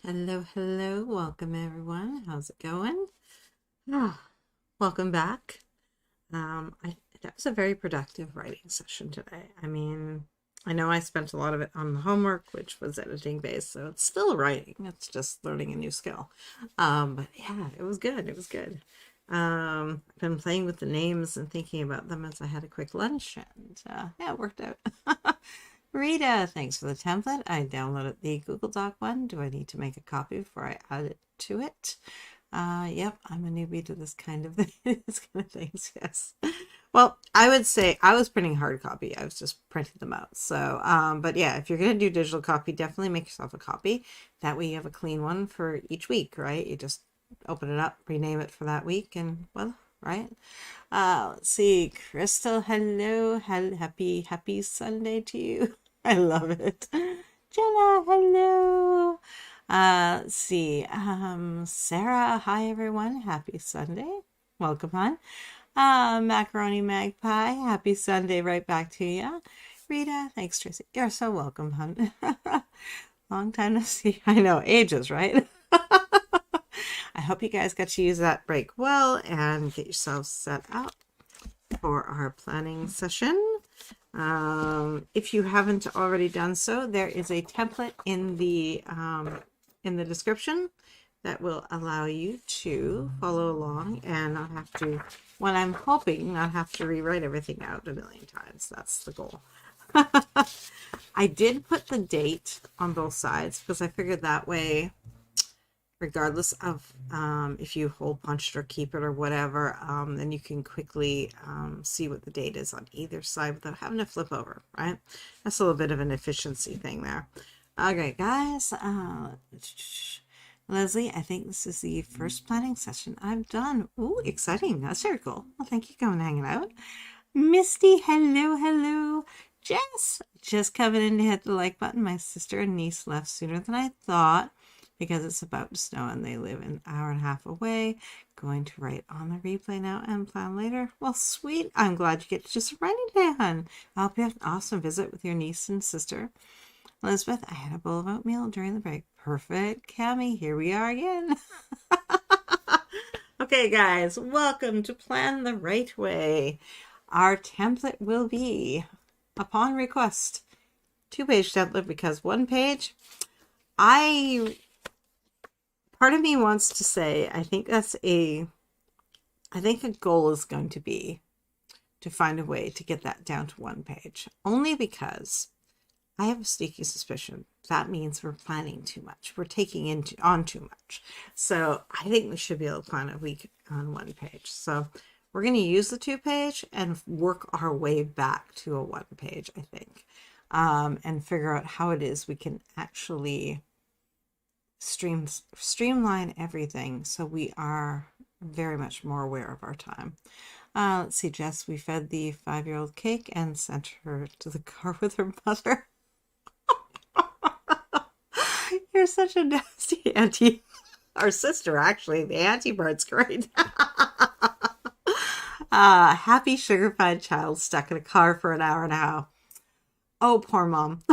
Hello. Welcome everyone. How's it going? Ah, welcome back. That was a very productive writing session today. I know I spent a lot of it on the homework, which was editing based, so it's still writing. It's just learning a new skill. But yeah, it was good. It was good. I've been playing with the names and thinking about them as I had a quick lunch, and yeah, it worked out. Rita, thanks for the template. I downloaded the Google Doc one. Do I need to make a copy before I add it to it? Yep, I'm a newbie to this kind of this kind of things. Yes. Well, I would say I was printing hard copy. I was just printing them out. So, but yeah, if you're gonna do digital copy, definitely make yourself a copy. That way you have a clean one for each week, right? You just open it up, rename it for that week, and well, right? Let's see, Crystal, hello, happy Sunday to you. I love it. Jenna, hello. Let's see. Sarah, hi everyone. Happy Sunday. Welcome on. Macaroni Magpie, happy Sunday right back to you. Rita, thanks, Tracy. You're so welcome, hon. Long time no see. I know, ages, right? I hope you guys got to use that break well and get yourselves set up for our planning session. If you haven't already done so, there is a template in the description that will allow you to follow along and not have to, when I'm hoping, not have to rewrite everything out a million times. That's the goal. I did put the date on both sides because I figured that way, regardless of if you hole punch it or keep it or whatever, then you can quickly see what the date is on either side without having to flip over, right? That's a little bit of an efficiency thing there. Okay, guys. Leslie, I think this is the first planning session I've done. Ooh, exciting. That's very cool. Well, thank you for coming and hanging out. Misty, hello. Jess, just coming in to hit the like button. My sister and niece left sooner than I thought because it's about to snow and they live an hour and a half away. Going to write on the replay now and plan later. Well, sweet. I'm glad you get to just writing today, hon. I hope you have an awesome visit with your niece and sister. Elizabeth, I had a bowl of oatmeal during the break. Perfect. Cami, here we are again. Okay, guys, welcome to Plan the Right Way. Our template will be, upon request, 2-page template because 1 page, part of me wants to say, I think a goal is going to be to find a way to get that down to 1 page, only because I have a sneaky suspicion that means we're planning too much. We're taking on too much. So I think we should be able to plan a week on 1 page. So we're going to use the 2-page and work our way back to a 1 page, I think, and figure out how it is we can actually streamline everything so we are very much more aware of our time. Let's see, Jess, we fed the 5-year-old cake and sent her to the car with her mother. You're such a nasty auntie. Our sister, actually. The auntie part's great. Happy sugar-fed child stuck in a car for an hour and a half. Oh, poor mom.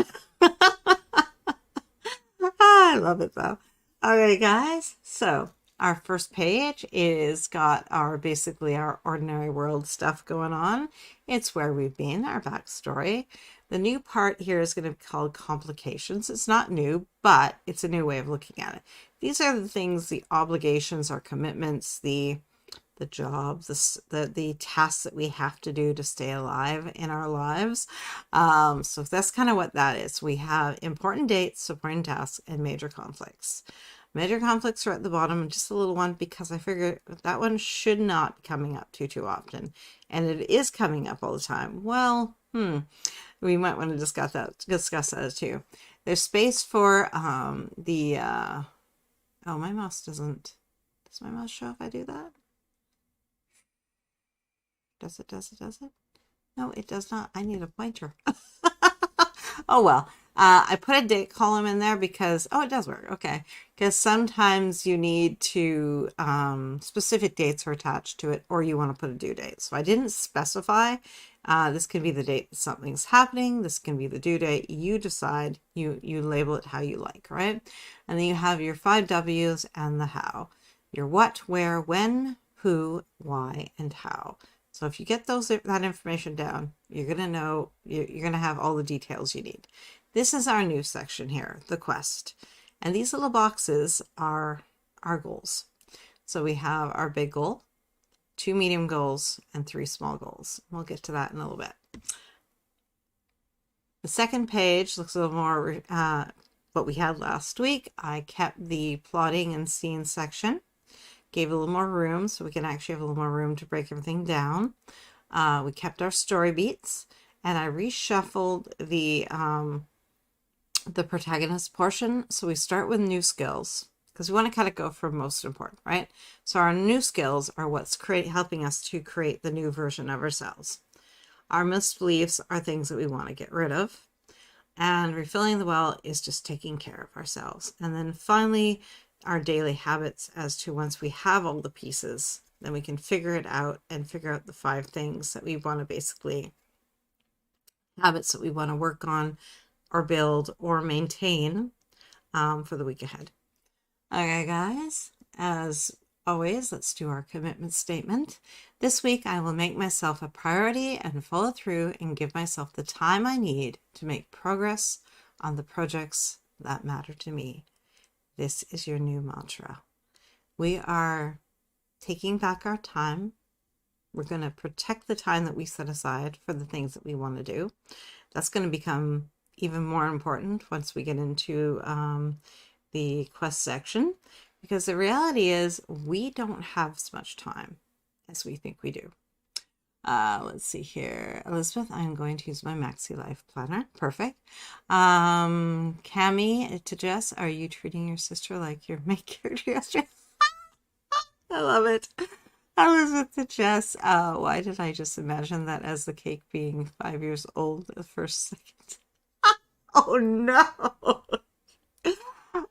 I love it, though. Okay, guys. So, our first page is got basically our ordinary world stuff going on. It's where we've been, our backstory. The new part here is going to be called complications. It's not new, but it's a new way of looking at it. These are the things, the obligations, our commitments, the jobs, the tasks that we have to do to stay alive in our lives. So that's kind of what that is. We have important dates, supporting tasks, and major conflicts. Major conflicts are at the bottom, just a little one, because I figure that one should not be coming up too often. And it is coming up all the time. Well, we might want to discuss that too. There's space for oh, my mouse does my mouse show if I do that? Does it? No, it does not. I need a pointer. Oh, well. I put a date column in there because, it does work. Okay. Because sometimes you need to, specific dates are attached to it, or you want to put a due date. So I didn't specify This can be the date that something's happening. This can be the due date. You decide, you label it how you like, right? And then you have your 5 W's and the how. Your what, where, when, who, why, and how. So if you get that information down, you're going to know, you're going to have all the details you need. This is our new section here, the quest. And these little boxes are our goals. So we have our big goal, 2 medium goals, and 3 small goals. We'll get to that in a little bit. The second page looks a little more what we had last week. I kept the plotting and scene section, gave a little more room so we can actually have a little more room to break everything down. We kept our story beats, and I reshuffled the protagonist portion. So we start with new skills because we want to kind of go from most important, right? So our new skills are what's helping us to create the new version of ourselves. Our misbeliefs are things that we want to get rid of. And refilling the well is just taking care of ourselves. And then finally, our daily habits as to once we have all the pieces, then we can figure it out and figure out the 5 things that we want to basically, habits that we want to work on or build or maintain for the week ahead. Okay, guys, as always, let's do our commitment statement. This week, I will make myself a priority and follow through and give myself the time I need to make progress on the projects that matter to me. This is your new mantra. We are taking back our time. We're going to protect the time that we set aside for the things that we want to do. That's going to become even more important once we get into the quest section, because the reality is we don't have as much time as we think we do. Let's see here. Elizabeth, I'm going to use my Maxi Life Planner. Perfect. Cami to Jess, are you treating your sister like your main character yesterday? I love it. Elizabeth to Jess, why did I just imagine that as the cake being 5 years old the first second? Oh no.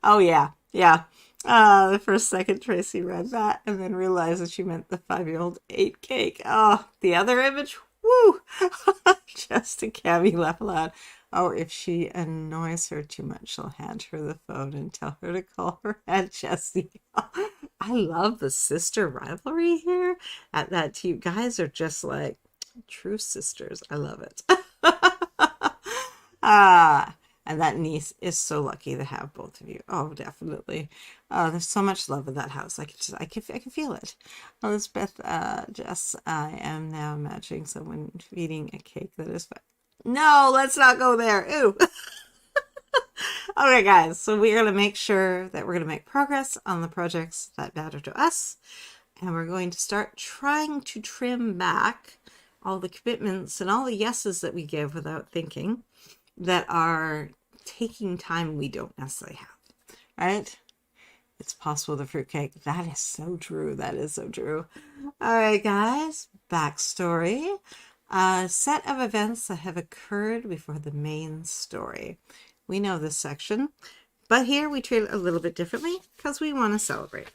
Oh yeah. The first second Tracy read that and then realized that she meant the 5-year-old ate cake. Oh, the other image. Woo! Just to Cammy laugh aloud. Oh, if she annoys her too much, she'll hand her the phone and tell her to call her Aunt Jessie. I love the sister rivalry here. That you guys are just like true sisters. I love it. And that niece is so lucky to have both of you. Oh, definitely. There's so much love in that house. I can feel it. Elizabeth, Jess, I am now imagining someone feeding a cake that is. No, let's not go there. Ew. Okay, guys. So we're gonna make sure that we're gonna make progress on the projects that matter to us, and we're going to start trying to trim back all the commitments and all the yeses that we give without thinking, that are taking time we don't necessarily have, right? It's possible the fruitcake. That is so true. That is so true. All right, guys. Backstory. A set of events that have occurred before the main story. We know this section, but here we treat it a little bit differently because we want to celebrate.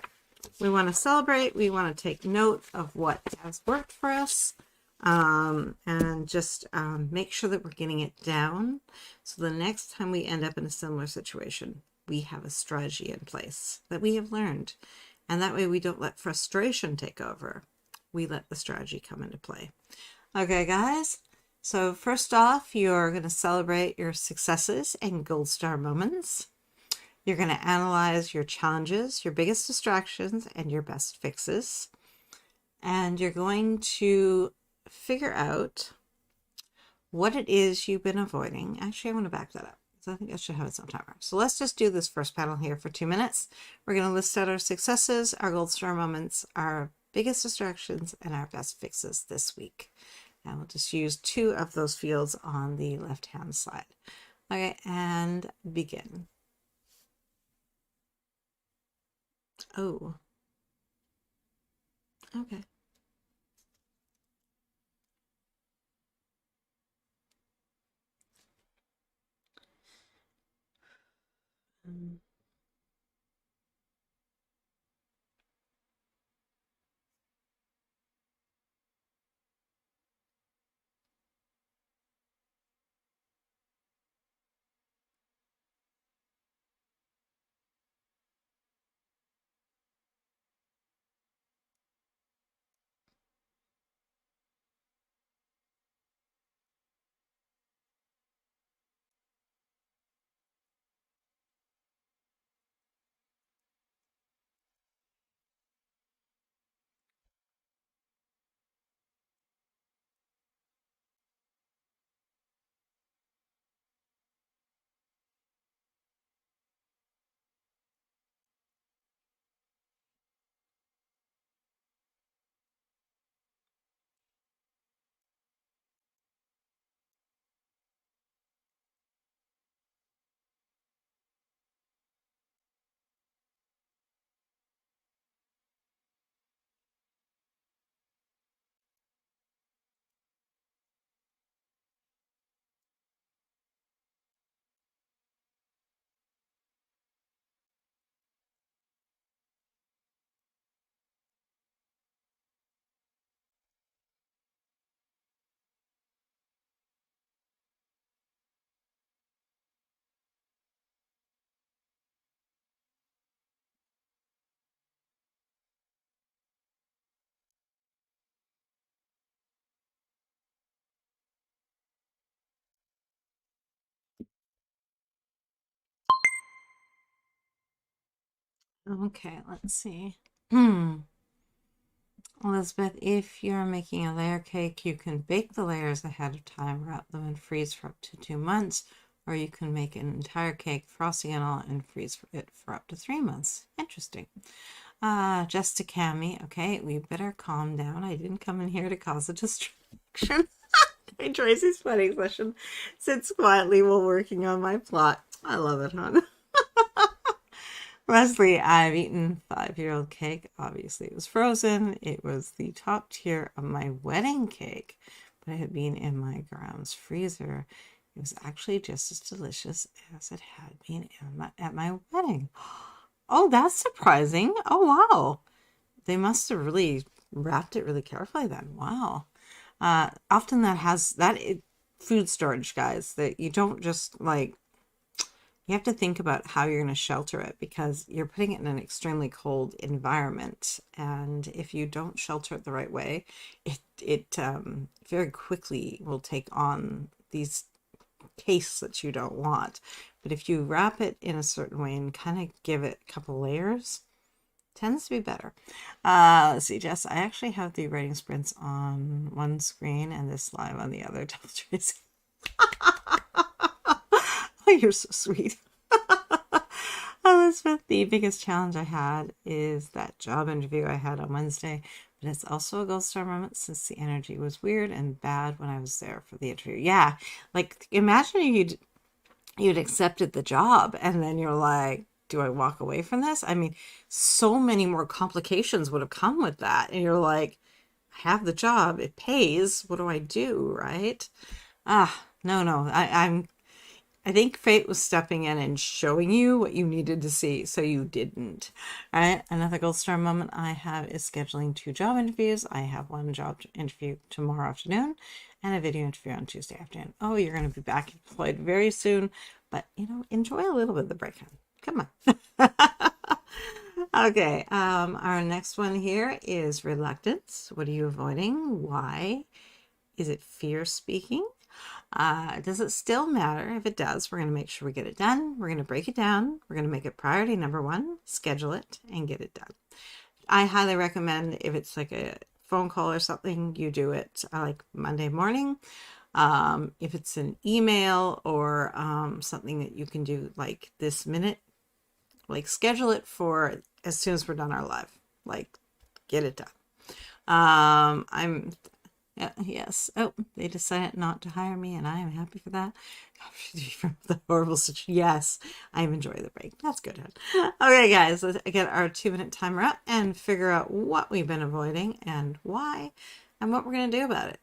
We want to celebrate. We want to take note of what has worked for us. And just make sure that we're getting it down. So the next time we end up in a similar situation, we have a strategy in place that we have learned. And that way we don't let frustration take over. We let the strategy come into play. Okay, guys. So first off, you're going to celebrate your successes and gold star moments. You're going to analyze your challenges, your biggest distractions, and your best fixes. And you're going to figure out what it is you've been avoiding. Actually, I want to back that up because I think I should have it some timer. So let's just do this first panel here for 2 minutes. We're going to list out our successes, our gold star moments, our biggest distractions, and our best fixes this week. And we'll just use 2 of those fields on the left-hand side. Okay, and begin. Oh, okay. Okay, let's see. Hmm. Elizabeth, if you're making a layer cake, you can bake the layers ahead of time, wrap them and freeze for up to 2 months, or you can make an entire cake, frosting and all, and freeze it for up to 3 months. Interesting. Just to Cami, okay, we better calm down. I didn't come in here to cause a distraction. Hey, Tracy's funny session sits quietly while working on my plot. I love it, hon. Leslie, I've eaten 5-year-old cake. Obviously, it was frozen. It was the top tier of my wedding cake, but it had been in my grandma's freezer. It was actually just as delicious as it had been at my wedding. Oh, that's surprising. Oh, wow. They must have really wrapped it really carefully then. Wow. Often that has food storage, guys, that you don't just like, you have to think about how you're going to shelter it because you're putting it in an extremely cold environment. And if you don't shelter it the right way, it very quickly will take on these tastes that you don't want. But if you wrap it in a certain way and kind of give it a couple layers, tends to be better. Let's see, Jess, I actually have the writing sprints on one screen and this live on the other. Tell Tracy. Oh, you're so sweet. Elizabeth, the biggest challenge I had is that job interview I had on Wednesday, but it's also a gold star moment since the energy was weird and bad when I was there for the interview. Yeah, like imagine you'd accepted the job and then you're like, do I walk away from this? I mean, so many more complications would have come with that. And you're like, I have the job, it pays. What do I do? Right? No, no. I think fate was stepping in and showing you what you needed to see, so you didn't. All right. Another gold star moment I have is scheduling 2 job interviews. I have one job interview tomorrow afternoon and a video interview on Tuesday afternoon. Oh, you're going to be back employed very soon, but enjoy a little bit of the break. Come on. Okay. Our next one here is reluctance. What are you avoiding? Why? Is it fear speaking? Does it still matter? If it does, we're going to make sure we get it done. We're going to break it down. We're going to make it priority number 1, schedule it, and get it done. I highly recommend if it's like a phone call or something, you do it like Monday morning. If it's an email or something that you can do like this minute, like schedule it for as soon as we're done our live. Like, get it done. Yes. Oh, they decided not to hire me, and I am happy for that. From the horrible situation. Yes, I'm enjoying the break. That's good. Okay, guys, let's get our 2-minute timer up and figure out what we've been avoiding and why, and what we're going to do about it.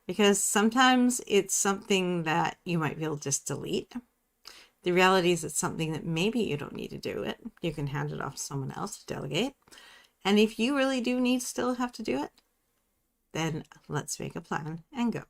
Because sometimes it's something that you might be able to just delete. The reality is it's something that maybe you don't need to do it. You can hand it off to someone else to delegate. And if you really do still have to do it, then let's make a plan and go.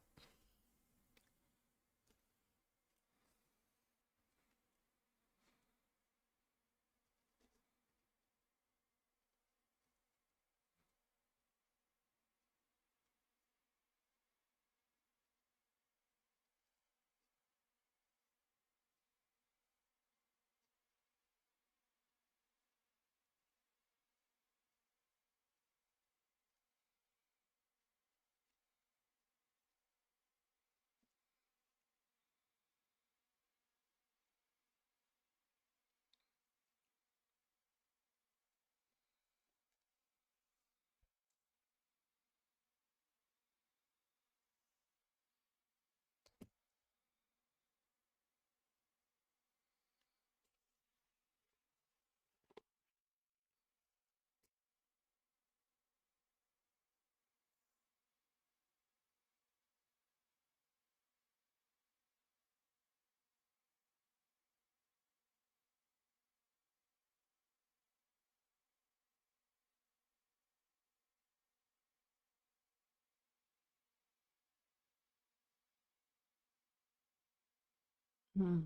Hmm.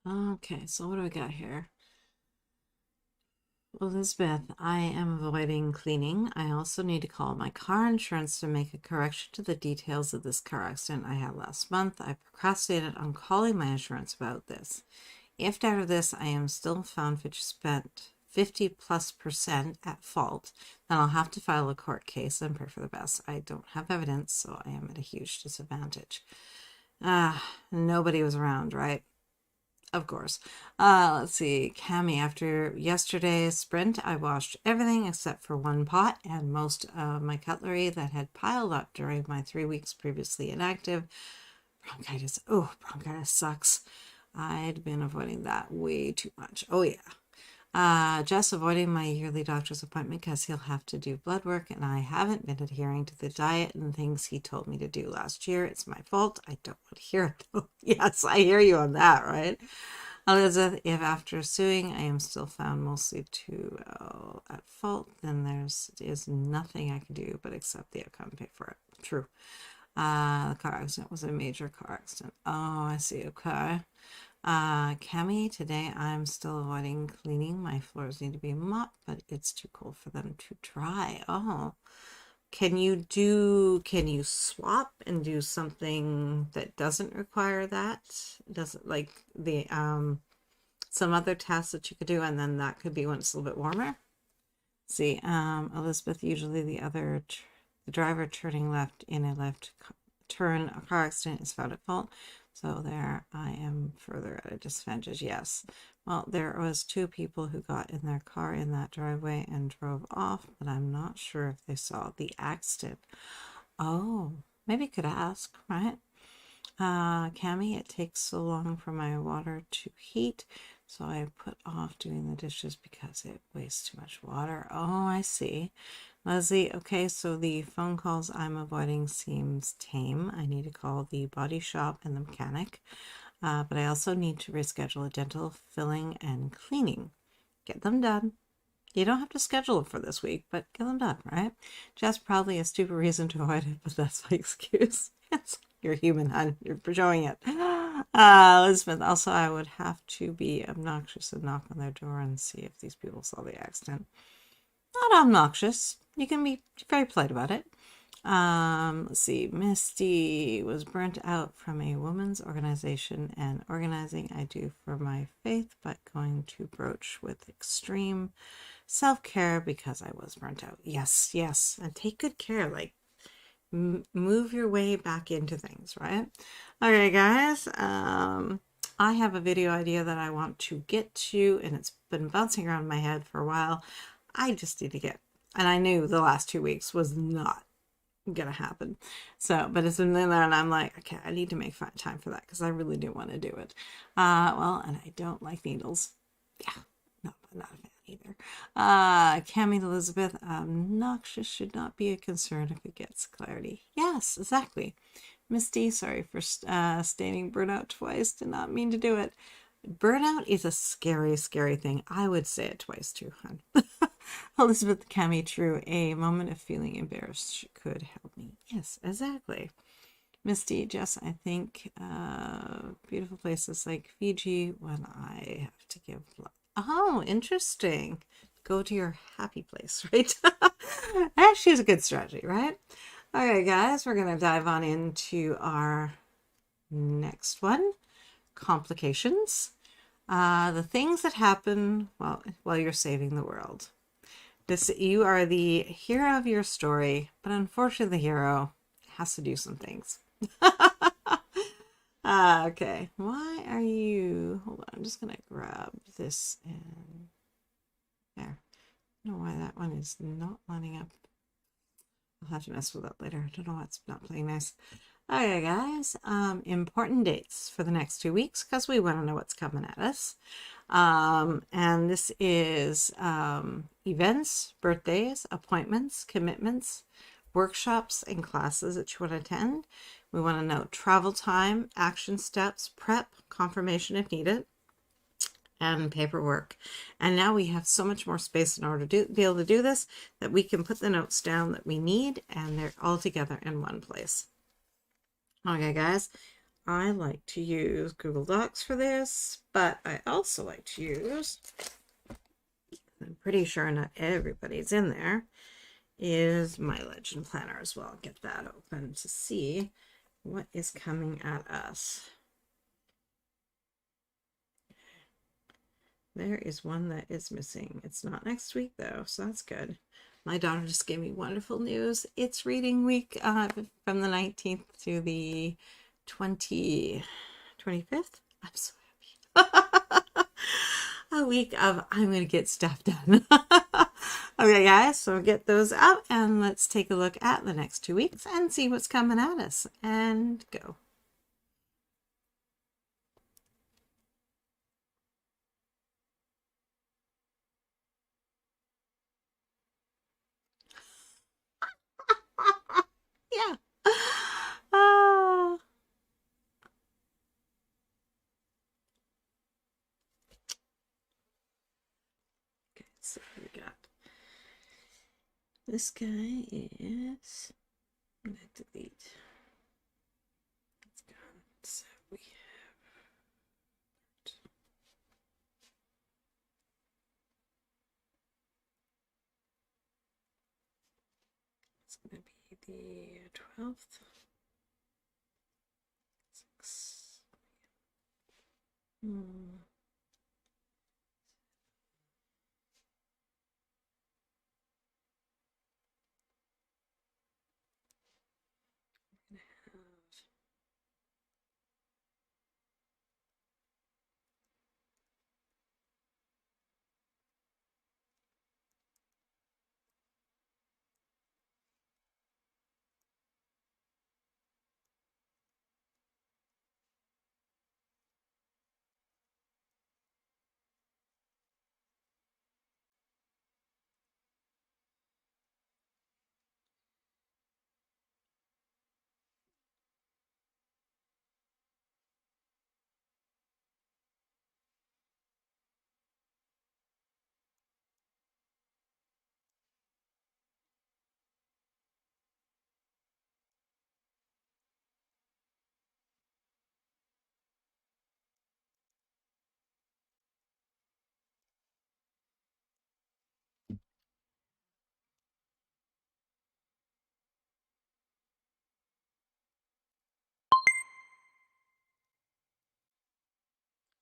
Okay, so what do we got here? Elizabeth, I am avoiding cleaning. I also need to call my car insurance to make a correction to the details of this car accident I had last month. I procrastinated on calling my insurance about this. If after this I am still found 50+% at fault, then I'll have to file a court case and pray for the best. I don't have evidence, so I am at a huge disadvantage. Nobody was around, right? Of course. Let's see. Cami, after yesterday's sprint, I washed everything except for one pot and most of my cutlery that had piled up during my 3 weeks previously inactive. Bronchitis. Oh, bronchitis sucks. I'd been avoiding that way too much. Oh, yeah. Just avoiding my yearly doctor's appointment because he'll have to do blood work, and I haven't been adhering to the diet and things he told me to do last year. It's my fault. I don't want to hear it, though. Yes, I hear you on that, right? Elizabeth, if after suing I am still found mostly at fault, then is nothing I can do but accept the outcome and pay for it. True. The car accident was a major car accident. Oh, I see. Okay. Cami, today I'm still avoiding cleaning. My floors need to be mopped, but it's too cold for them to dry. Oh, can you swap and do something that doesn't require that? Doesn't like the some other tasks that you could do, and then that could be when it's a little bit warmer. See, Elizabeth, usually the driver turning left in a left turn a car accident is found at fault. So there I am further at a disadvantage. Yes. Well, there was 2 people who got in their car in that driveway and drove off, but I'm not sure if they saw the accident. Oh, maybe you could ask, right? Cami, it takes so long for my water to heat, so I put off doing the dishes because it wastes too much water. Oh, I see. Leslie, okay, so the phone calls I'm avoiding seems tame. I need to call the body shop and the mechanic, but I also need to reschedule a dental filling and cleaning. Get them done. You don't have to schedule it for this week, but get them done, right? Just probably a stupid reason to avoid it, but that's my excuse. You're human, hon. You're showing it. Elizabeth, also, I would have to be obnoxious and knock on their door and see if these people saw the accident. Not obnoxious. You can be very polite about it. Let's see. Misty was burnt out from a women's organization and organizing I do for my faith, but going to broach with extreme self-care because I was burnt out. Yes, yes. And take good care. Like, move your way back into things, right? Okay, guys. I have a video idea that I want to get to, and it's been bouncing around my head for a while. I just need to get, and I knew the last 2 weeks was not gonna happen. So, but it's been there, and I'm like, okay, I need to make time for that because I really do want to do it. Well, and I don't like needles. Yeah, no, I'm not a fan either. Cami Elizabeth, noxious should not be a concern if it gets clarity. Yes, exactly. Misty, sorry for stating burnout twice. Did not mean to do it. Burnout is a scary, scary thing. I would say it twice too, hon. Elizabeth, Cami, true. A moment of feeling embarrassed could help me. Yes, exactly. Misty, Jess, I think beautiful places like Fiji when I have to give blood. Oh, interesting. Go to your happy place, right? Actually, is a good strategy, right? All right, guys, we're going to dive on into our next one, complications. The things that happen while you're saving the world. You are the hero of your story, but unfortunately the hero has to do some things. Okay, why are you... Hold on, I'm just going to grab this and... There. I don't know why that one is not lining up. I'll have to mess with that later. I don't know why it's not playing nice. Okay, guys. Important dates for the next 2 weeks because we want to know what's coming at us. And this is events, birthdays, appointments, commitments, workshops, and classes that you want to attend. We want to know travel time, action steps, prep, confirmation if needed, and paperwork. And now we have so much more space in order to be able to do this that we can put the notes down that we need, and they're all together in one place. Okay, guys. I like to use Google Docs for this, but I also like to use, I'm pretty sure not everybody's in there, is my Legend Planner as well. Get that open to see what is coming at us. There is one that is missing. It's not next week though, so that's good. My daughter just gave me wonderful news. It's reading week from the 19th to the 25th. I'm so happy. A week of I'm going to get stuff done. Okay, guys, so get those out and let's take a look at the next 2 weeks and see what's coming at us and go. Yeah. Okay, so we got this guy is, I'm going to delete. It's gone. So we have, it's going to be the 12th. 6.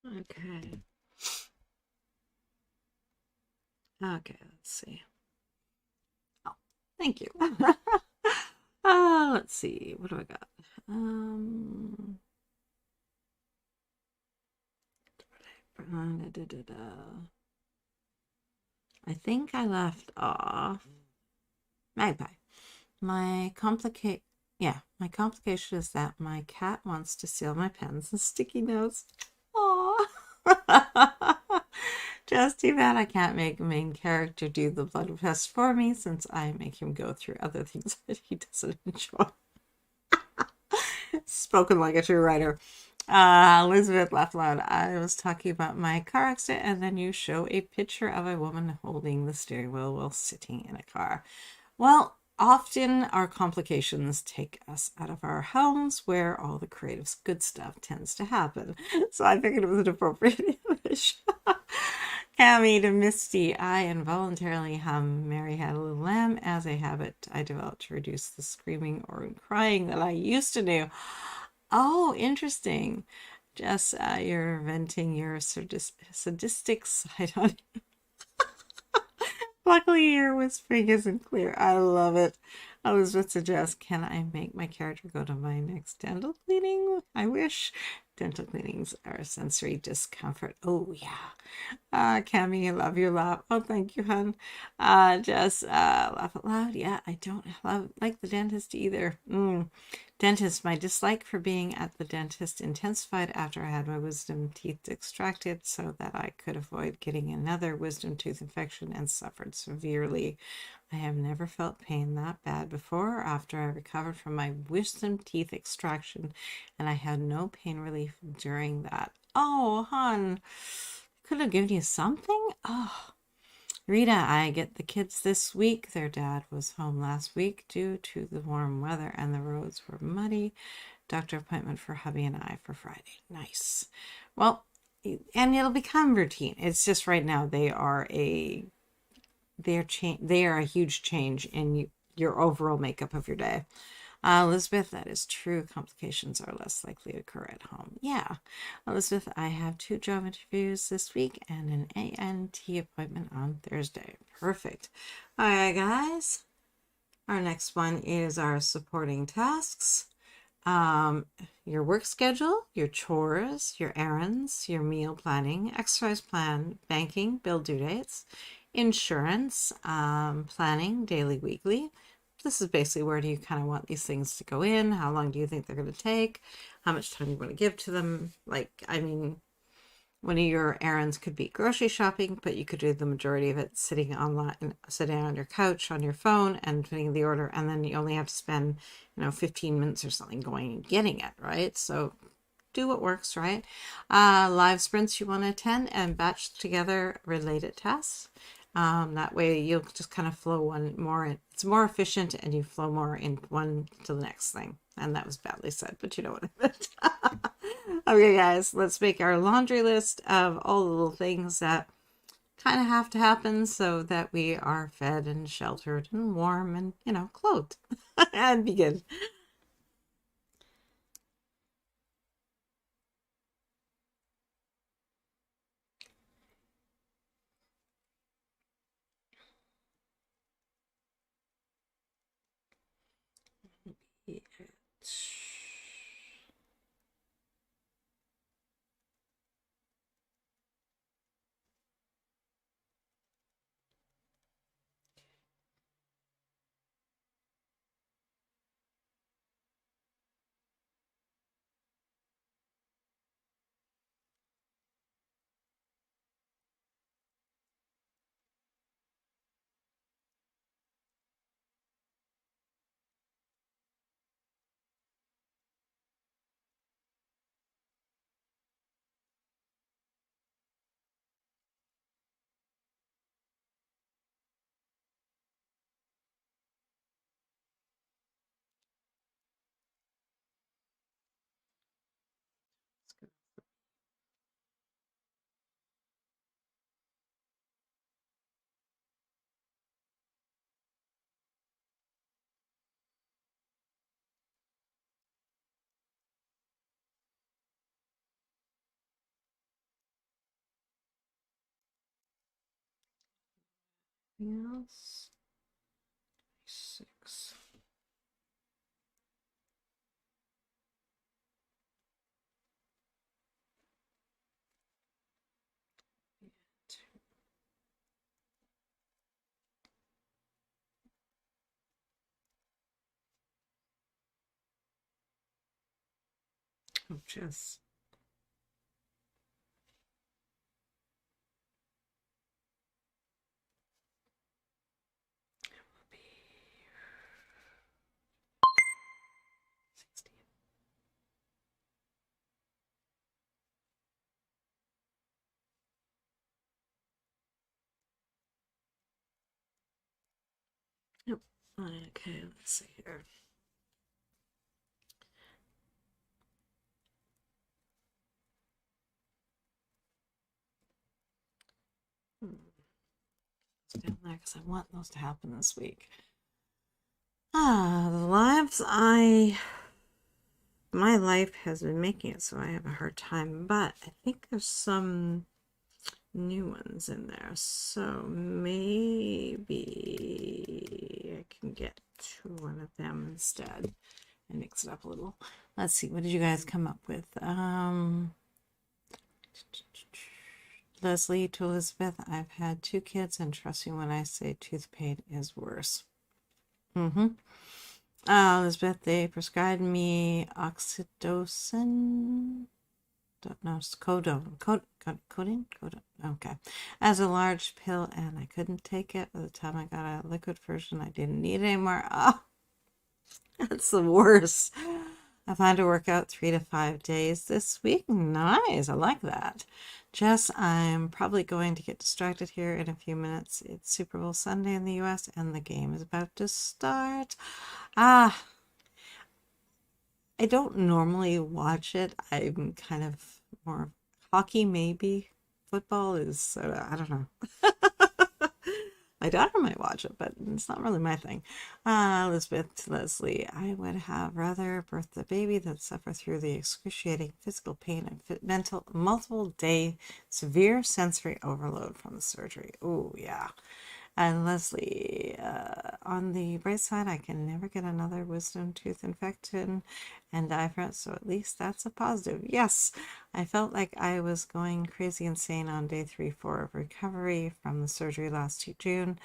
Okay. Okay, let's see. Oh, thank you. Let's see. What do I got? I think I left off Magpie. My complication is that my cat wants to steal my pens and sticky notes. Aww. Just too bad I can't make a main character do the blood test for me since I make him go through other things that he doesn't enjoy. Spoken like a true writer. Elizabeth laughed loud. I was talking about my car accident, and then you show a picture of a woman holding the steering wheel while sitting in a car. Well, often our complications take us out of our homes where all the creative good stuff tends to happen. So I figured it was an appropriate image. Cammy to Misty, I involuntarily hum Mary Had a Little Lamb as a habit I developed to reduce the screaming or crying that I used to do. Oh, interesting. Jess, you're venting your sadistic side on it. Luckily, your whispering isn't clear. I love it. Elizabeth suggests, can I make my character go to my next dental cleaning? I wish. Dental cleanings are sensory discomfort. Oh, yeah. Cammy, I love your laugh. Oh, thank you, hon. Just laugh out loud. Yeah, I don't like the dentist either. Dentist, my dislike for being at the dentist intensified after I had my wisdom teeth extracted so that I could avoid getting another wisdom tooth infection and suffered severely. I have never felt pain that bad before or after I recovered from my wisdom teeth extraction, and I had no pain relief during that. Oh, hon, could have given you something? Oh, Rita, I get the kids this week. Their dad was home last week due to the warm weather and the roads were muddy. Doctor appointment for hubby and I for Friday. Nice. Well, and it'll become routine. It's just right now they are a huge change in your overall makeup of your day. Elizabeth, that is true. Complications are less likely to occur at home. Yeah. Elizabeth, I have 2 job interviews this week and an ANT appointment on Thursday. Perfect. All right, guys. Our next one is our supporting tasks. Your work schedule, your chores, your errands, your meal planning, exercise plan, banking, bill due dates, insurance, planning, daily, weekly. This is basically where do you kind of want these things to go in? How long do you think they're going to take? How much time do you want to give to them? Like, I mean, one of your errands could be grocery shopping, but you could do the majority of it sitting online, sitting on your couch on your phone and putting the order, and then you only have to spend, 15 minutes or something going and getting it, right? So do what works, right? Live sprints you want to attend and batch together related tasks. That way you'll just kind of flow one more in. It's more efficient and you flow more in one to the next thing. And that was badly said, but you know what I meant. Okay, guys, let's make our laundry list of all the little things that kind of have to happen so that we are fed and sheltered and warm and, clothed. And begin. Anything else? 6. Oh, chess. Will be 16. Yep. Okay, let's see here. Down there because I want those to happen this week. The lives my life has been making it so I have a hard time, but I think there's some new ones in there, so maybe I can get to one of them instead and mix it up a little. Let's see, what did you guys come up with? Leslie to Elizabeth, I've had 2 kids and trust me when I say tooth pain is worse. Elizabeth, they prescribed me oxytocin. No, it's codeine. Codeine? Okay. As a large pill, and I couldn't take it. By the time I got a liquid version, I didn't need it anymore. Oh, that's the worst. I plan to work out 3 to 5 days this week. Nice. I like that. Jess, I'm probably going to get distracted here in a few minutes. It's Super Bowl Sunday in the US and the game is about to start. Ah, I don't normally watch it. I'm kind of more hockey, maybe. Football is sort of, I don't know. My daughter might watch it, but it's not really my thing. Elizabeth Leslie, I would have rather birth the baby than suffer through the excruciating physical pain and mental multiple day severe sensory overload from the surgery. Oh, yeah. And Leslie, on the bright side, I can never get another wisdom tooth infection and die from it, so at least that's a positive. Yes, I felt like I was going crazy insane on day 3-4 of recovery from the surgery last June.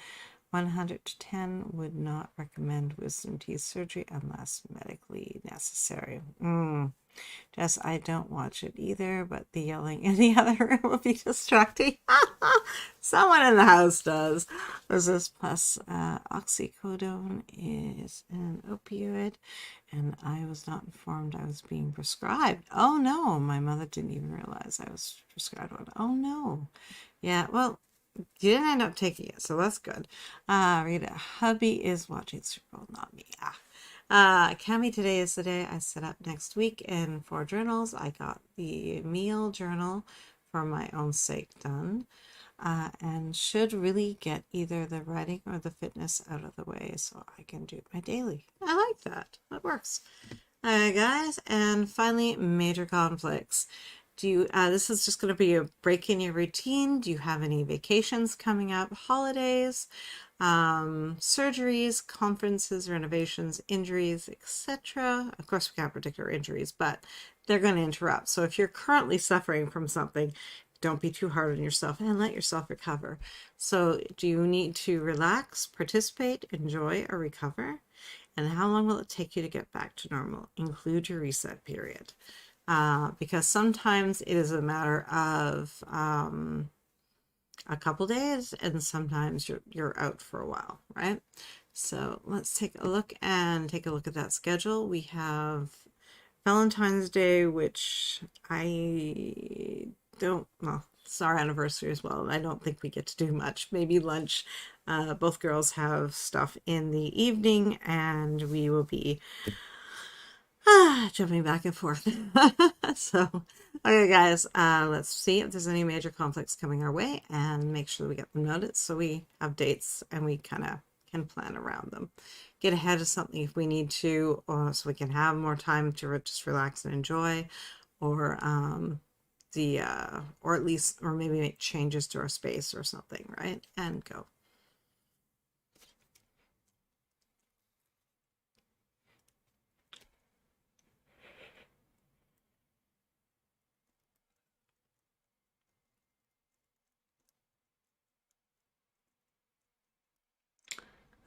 100 to 10 would not recommend wisdom teeth surgery unless medically necessary. Jess, I don't watch it either, but the yelling in the other room will be distracting. Someone in the house does. There's this plus oxycodone is an opioid, and I was not informed I was being prescribed. Oh no, my mother didn't even realize I was prescribed one. Oh no. Yeah, well, you didn't end up taking it, so that's good. Rita, hubby is watching Super Bowl, not me. Cami, today is the day I set up next week, and for journals, I got the meal journal for my own sake done, and should really get either the writing or the fitness out of the way so I can do my daily. I like that. That works. Guys, and finally, major conflicts. Do you, this is just going to be a break in your routine. Do you have any vacations coming up, holidays, surgeries, conferences, renovations, injuries, etc.? Of course, we can't predict our injuries, but they're going to interrupt. So if you're currently suffering from something, don't be too hard on yourself and let yourself recover. So do you need to relax, participate, enjoy, or recover? And how long will it take you to get back to normal? Include your reset period. Because sometimes it is a matter of a couple days, and sometimes you're out for a while, right? So let's take a look at that schedule. We have Valentine's Day, which I don't, well, it's our anniversary as well. I don't think we get to do much. Maybe lunch. Both girls have stuff in the evening, and we will be jumping back and forth. So, okay, guys, let's see if there's any major conflicts coming our way and make sure that we get them noted so we have dates and we kind of can plan around them. Get ahead of something if we need to, or so we can have more time to just relax and enjoy, or or at least, or maybe make changes to our space or something, right? And go.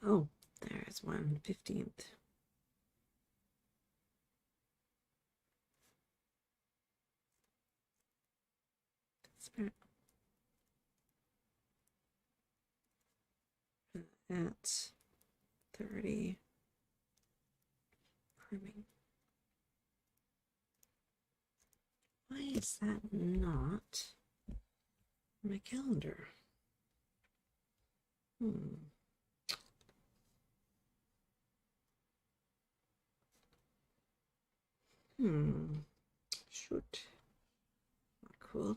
Oh, there's one, 15th. At 30. Why is that not on my calendar? Shoot. Not cool.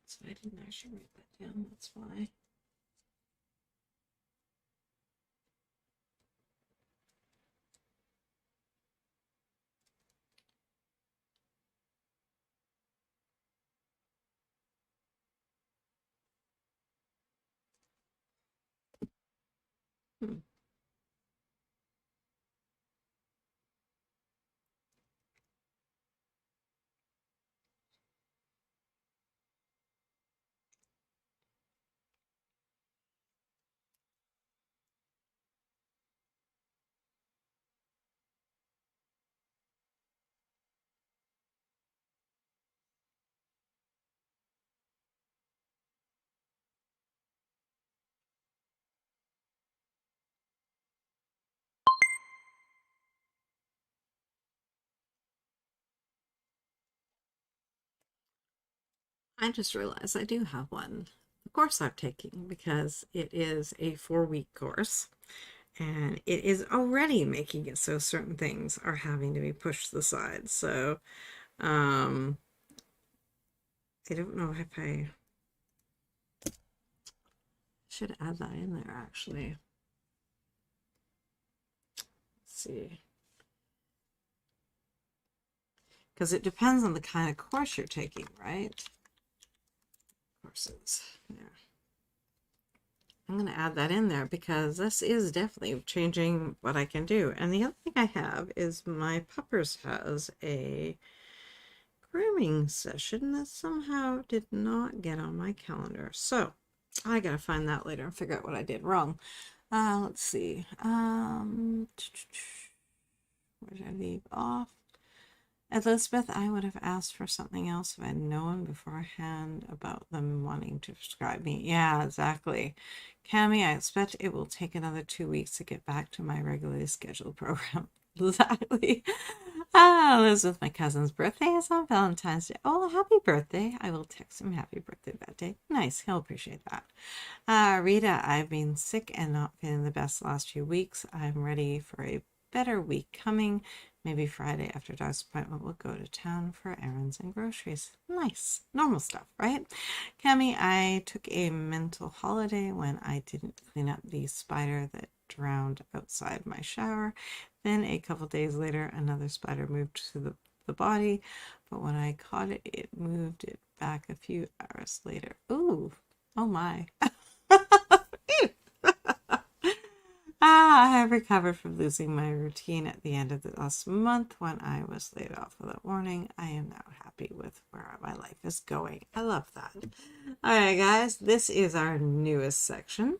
So I didn't actually write that down, that's why. I just realized I do have one. The course I'm taking because it is a 4-week course and it is already making it so certain things are having to be pushed to the side. So, um, I don't know if I should add that in there actually. Let's see. Because it depends on the kind of course you're taking, right? Courses. Yeah. I'm going to add that in there because this is definitely changing what I can do. And the other thing I have is my puppers has a grooming session that somehow did not get on my calendar. So I got to find that later and figure out what I did wrong. Let's see. Where did I leave off? Elizabeth, I would have asked for something else if I'd known beforehand about them wanting to prescribe me. Yeah, exactly. Cami, I expect it will take another 2 weeks to get back to my regularly scheduled program. Exactly. Elizabeth, my cousin's birthday is on Valentine's Day. Oh, happy birthday. I will text him happy birthday that day. Nice. He'll appreciate that. Rita, I've been sick and not feeling the best the last few weeks. I'm ready for a better week coming. Maybe Friday after doctor's appointment, we'll go to town for errands and groceries. Nice. Normal stuff, right? Cami, I took a mental holiday when I didn't clean up the spider that drowned outside my shower. Then a couple days later, another spider moved to the body, but when I caught it, it moved it back a few hours later. Ooh, oh my. I have recovered from losing my routine at the end of the last month when I was laid off without warning. I am now happy with where my life is going. I love that. All right, guys, this is our newest section,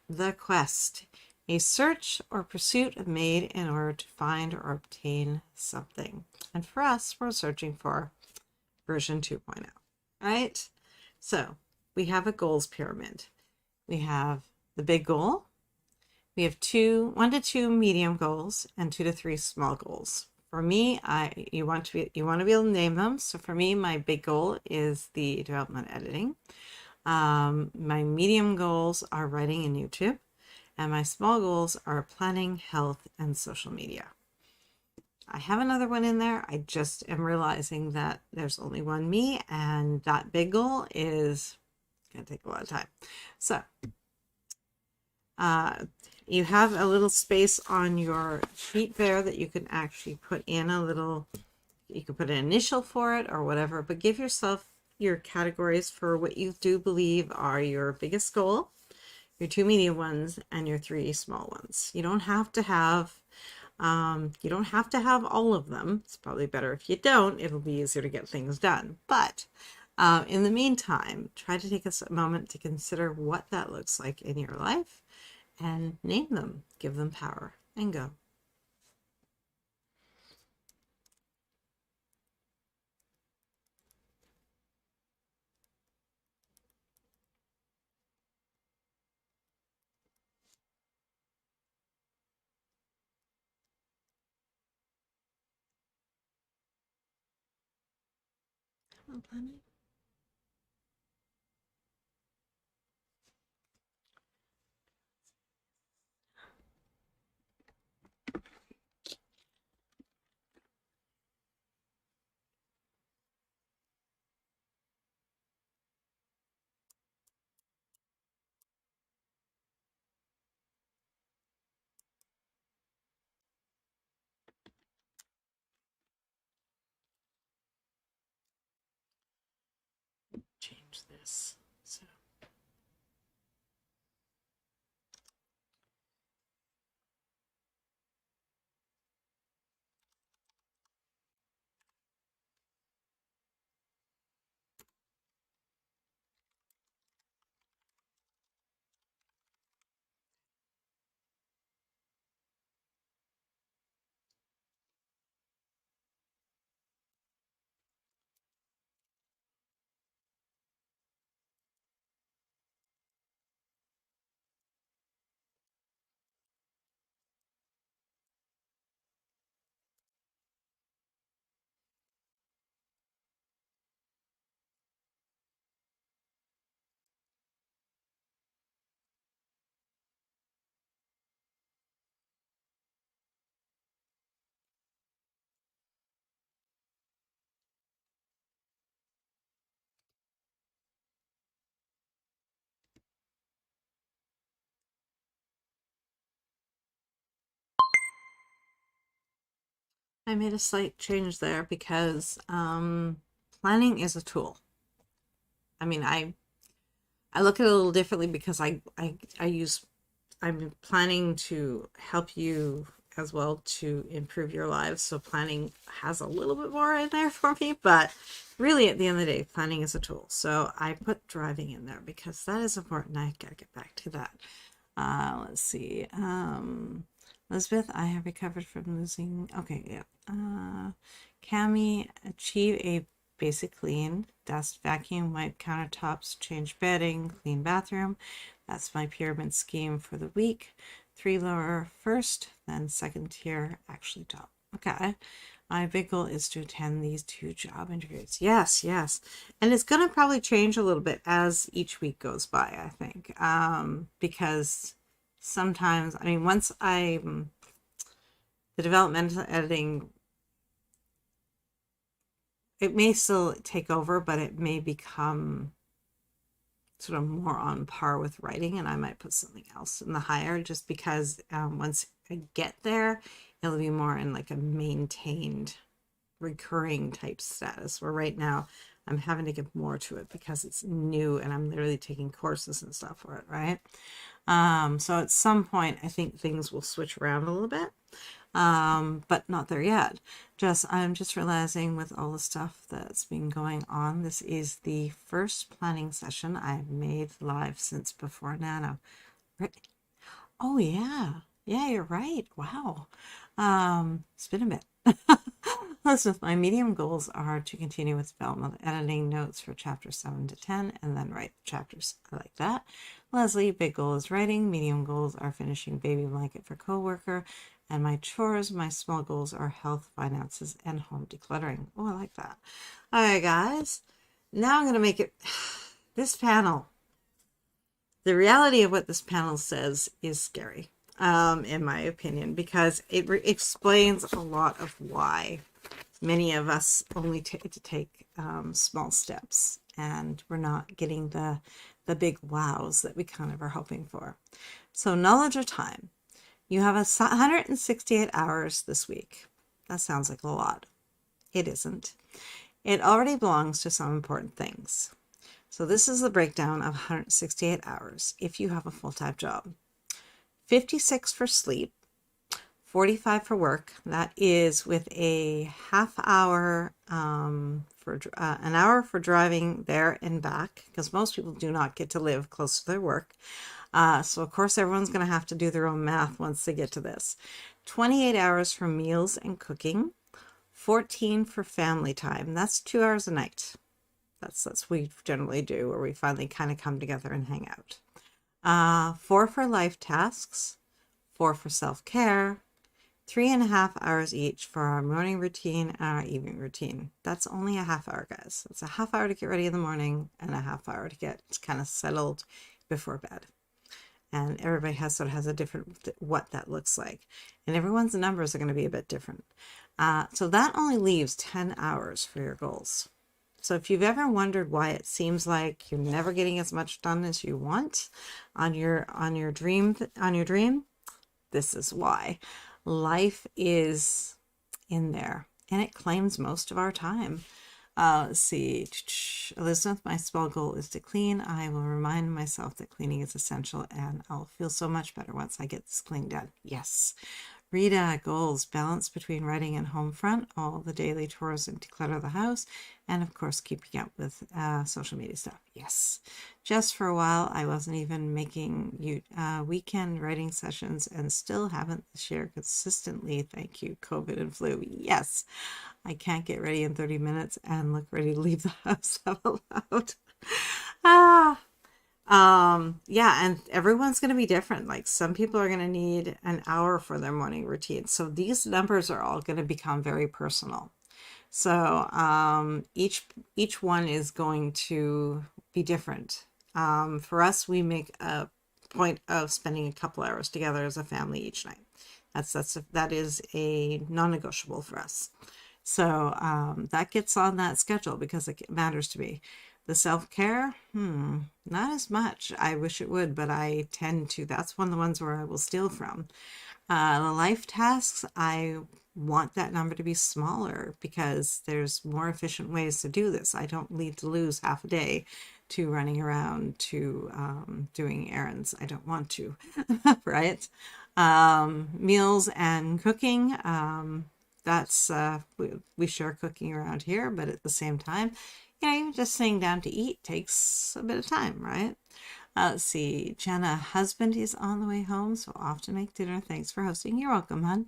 The Quest, a search or pursuit made in order to find or obtain something. And for us, we're searching for version 2.0, right? So we have a goals pyramid. We have the big goal. We have 1 to 2 medium goals and 2 to 3 small goals. For me, you want to be able to name them. So for me, my big goal is the development editing. My medium goals are writing and YouTube, and my small goals are planning, health, and social media. I have another one in there. I just am realizing that there's only one me, and that big goal is going to take a lot of time. So you have a little space on your sheet there that you can actually put in you can put an initial for it or whatever, but give yourself your categories for what you do believe are your biggest goal, your 2 medium ones, and your 3 small ones. You don't have to have all of them. It's probably better if you don't. It'll be easier to get things done. But in the meantime, try to take a moment to consider what that looks like in your life and name them, give them power, and go. Change this. So I made a slight change there because planning is a tool. I mean, I look at it a little differently because I'm planning to help you as well to improve your lives. So planning has a little bit more in there for me, but really at the end of the day, planning is a tool. So I put driving in there because that is important. I gotta get back to that. Let's see. Elizabeth, I have recovered from losing. Okay, yeah. Cami, achieve a basic clean, dust, vacuum, wipe countertops, change bedding, clean bathroom. That's my pyramid scheme for the week. 3 lower first, then second tier, actually top. Okay. My big goal is to attend these 2 job interviews. Yes, yes. And it's going to probably change a little bit as each week goes by, I think. Because sometimes, I mean, once the developmental editing, it may still take over, but it may become sort of more on par with writing, and I might put something else in the higher just because once I get there, it'll be more in like a maintained recurring type status, where right now I'm having to give more to it because it's new and I'm literally taking courses and stuff for it, right? So at some point I think things will switch around a little bit, but not there yet. I'm just realizing with all the stuff that's been going on, this is the first planning session I've made live since before Nano. Oh yeah, you're right. Wow. It's been a bit. Listen, my medium goals are to continue with development editing notes for chapters 7 to 10 and then write chapters. I like that. Leslie, big goal is writing. Medium goals are finishing baby blanket for coworker. And my chores, my small goals are health, finances, and home decluttering. Oh, I like that. All right, guys. Now I'm going to make it this panel. The reality of what this panel says is scary, in my opinion, because it explains a lot of why many of us only take small steps, and we're not getting the big wows that we kind of are hoping for. So knowledge of time. You have 168 hours this week. That sounds like a lot. It isn't. It already belongs to some important things. So this is the breakdown of 168 hours if you have a full-time job. 56 for sleep, 45 for work. That is with a half hour for an hour for driving there and back, because most people do not get to live close to their work. So of course everyone's going to have to do their own math once they get to this. 28 hours for meals and cooking, 14 for family time. That's 2 hours a night. That's what we generally do, where we finally kind of come together and hang out. 4 for life tasks, 4 for self-care, 3.5 hours each for our morning routine and our evening routine. That's only a half hour, guys. It's a half hour to get ready in the morning and a half hour to get kind of settled before bed. And everybody has a different what that looks like, and everyone's numbers are going to be a bit different. So that only leaves 10 hours for your goals. So if you've ever wondered why it seems like you're never getting as much done as you want on your dream, this is why. Life is in there, and it claims most of our time. Let's see. Elizabeth, my small goal is to clean. I will remind myself that cleaning is essential, and I'll feel so much better once I get this clean done. Yes. Rita, goals, balance between writing and home front, all the daily chores and declutter the house, and of course keeping up with social media stuff. Yes. Just for a while, I wasn't even making weekend writing sessions and still haven't this year consistently. Thank you, COVID and flu. Yes. I can't get ready in 30 minutes and look ready to leave the house out loud. Yeah, and everyone's going to be different. Like some people are going to need an hour for their morning routine. So these numbers are all going to become very personal. So each one is going to be different. For us, we make a point of spending a couple hours together as a family each night. That is a non-negotiable for us. So that gets on that schedule because it matters to me. The self-care, not as much. I wish it would, but I tend to. That's one of the ones where I will steal from. The life tasks, I want that number to be smaller because there's more efficient ways to do this. I don't need to lose half a day to running around to doing errands. I don't want to, right? Meals and cooking. That's we share cooking around here, but at the same time, even just sitting down to eat takes a bit of time, right? Let's see. Jenna, husband is on the way home, so off to make dinner. Thanks for hosting. You're welcome, hon.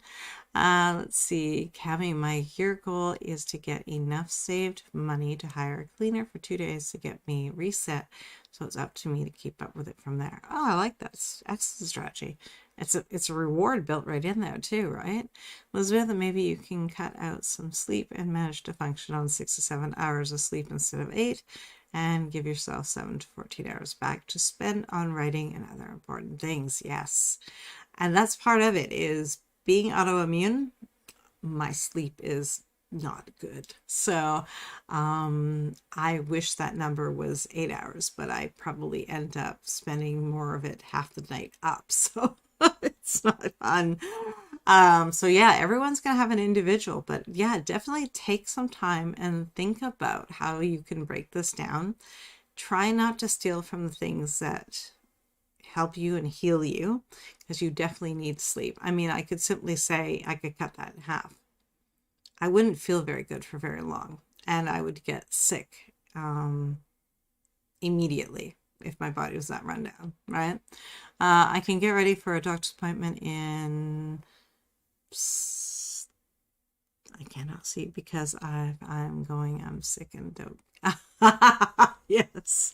Let's see. Cami, my year goal is to get enough saved money to hire a cleaner for 2 days to get me reset. So it's up to me to keep up with it from there. Oh, I like that. Excellent strategy. It's a reward built right in there too, right? Elizabeth, maybe you can cut out some sleep and manage to function on 6 to 7 hours of sleep instead of 8, and give yourself 7 to 14 hours back to spend on writing and other important things. Yes. And that's part of it, is being autoimmune. My sleep is not good. So I wish that number was 8 hours, but I probably end up spending more of it half the night up. So it's not fun. So yeah, everyone's going to have an individual, but yeah, definitely take some time and think about how you can break this down. Try not to steal from the things that help you and heal you, because you definitely need sleep. I mean, I could simply say I could cut that in half. I wouldn't feel very good for very long, and I would get sick immediately if my body was that run down, right? I can get ready for a doctor's appointment in... I cannot see because I'm sick and don't. Yes.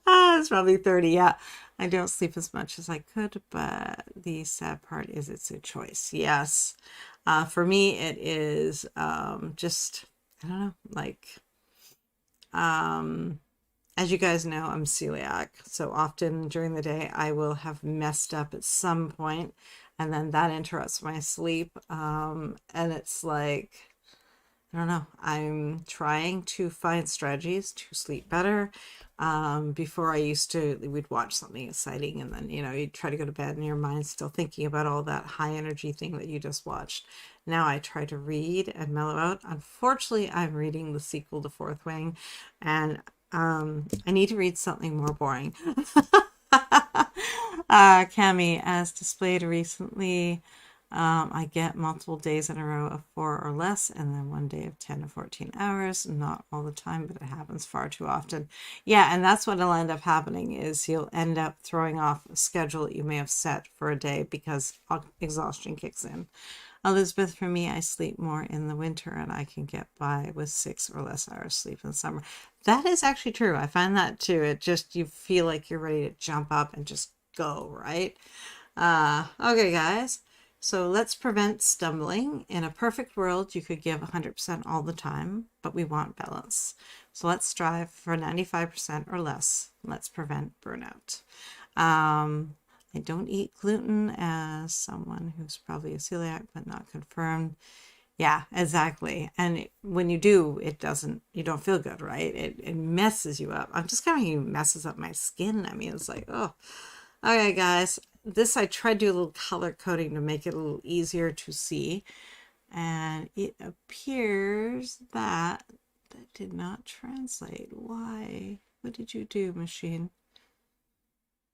It's probably 30. Yeah. I don't sleep as much as I could, but the sad part is it's a choice. Yes. For me, it is just, I don't know, like, as you guys know, I'm celiac. So often during the day, I will have messed up at some point, and then that interrupts my sleep. And it's like, I don't know, I'm trying to find strategies to sleep better. Before we'd watch something exciting, and then, you'd try to go to bed and your mind's still thinking about all that high energy thing that you just watched. Now I try to read and mellow out. Unfortunately, I'm reading the sequel to Fourth Wing, and I need to read something more boring. Cami, as displayed recently, I get multiple days in a row of 4 or less, and then one day of 10 to 14 hours. Not all the time, but it happens far too often. Yeah, and that's what will end up happening, is you'll end up throwing off a schedule that you may have set for a day because exhaustion kicks in. Elizabeth, for me, I sleep more in the winter, and I can get by with 6 or less hours sleep in the summer. That is actually true. I find that too. It just, you feel like you're ready to jump up and just go, right? Okay, guys. So let's prevent stumbling. In a perfect world, you could give 100% all the time, but we want balance. So let's strive for 95% or less. Let's prevent burnout. I don't eat gluten, as someone who's probably a celiac but not confirmed. Yeah, exactly. And when you do, you don't feel good, right? It messes you up. I'm just kind of messes up my skin. I mean, it's like, oh. Okay, guys. This, I tried to do a little color coding to make it a little easier to see. And it appears that did not translate. Why? What did you do, machine?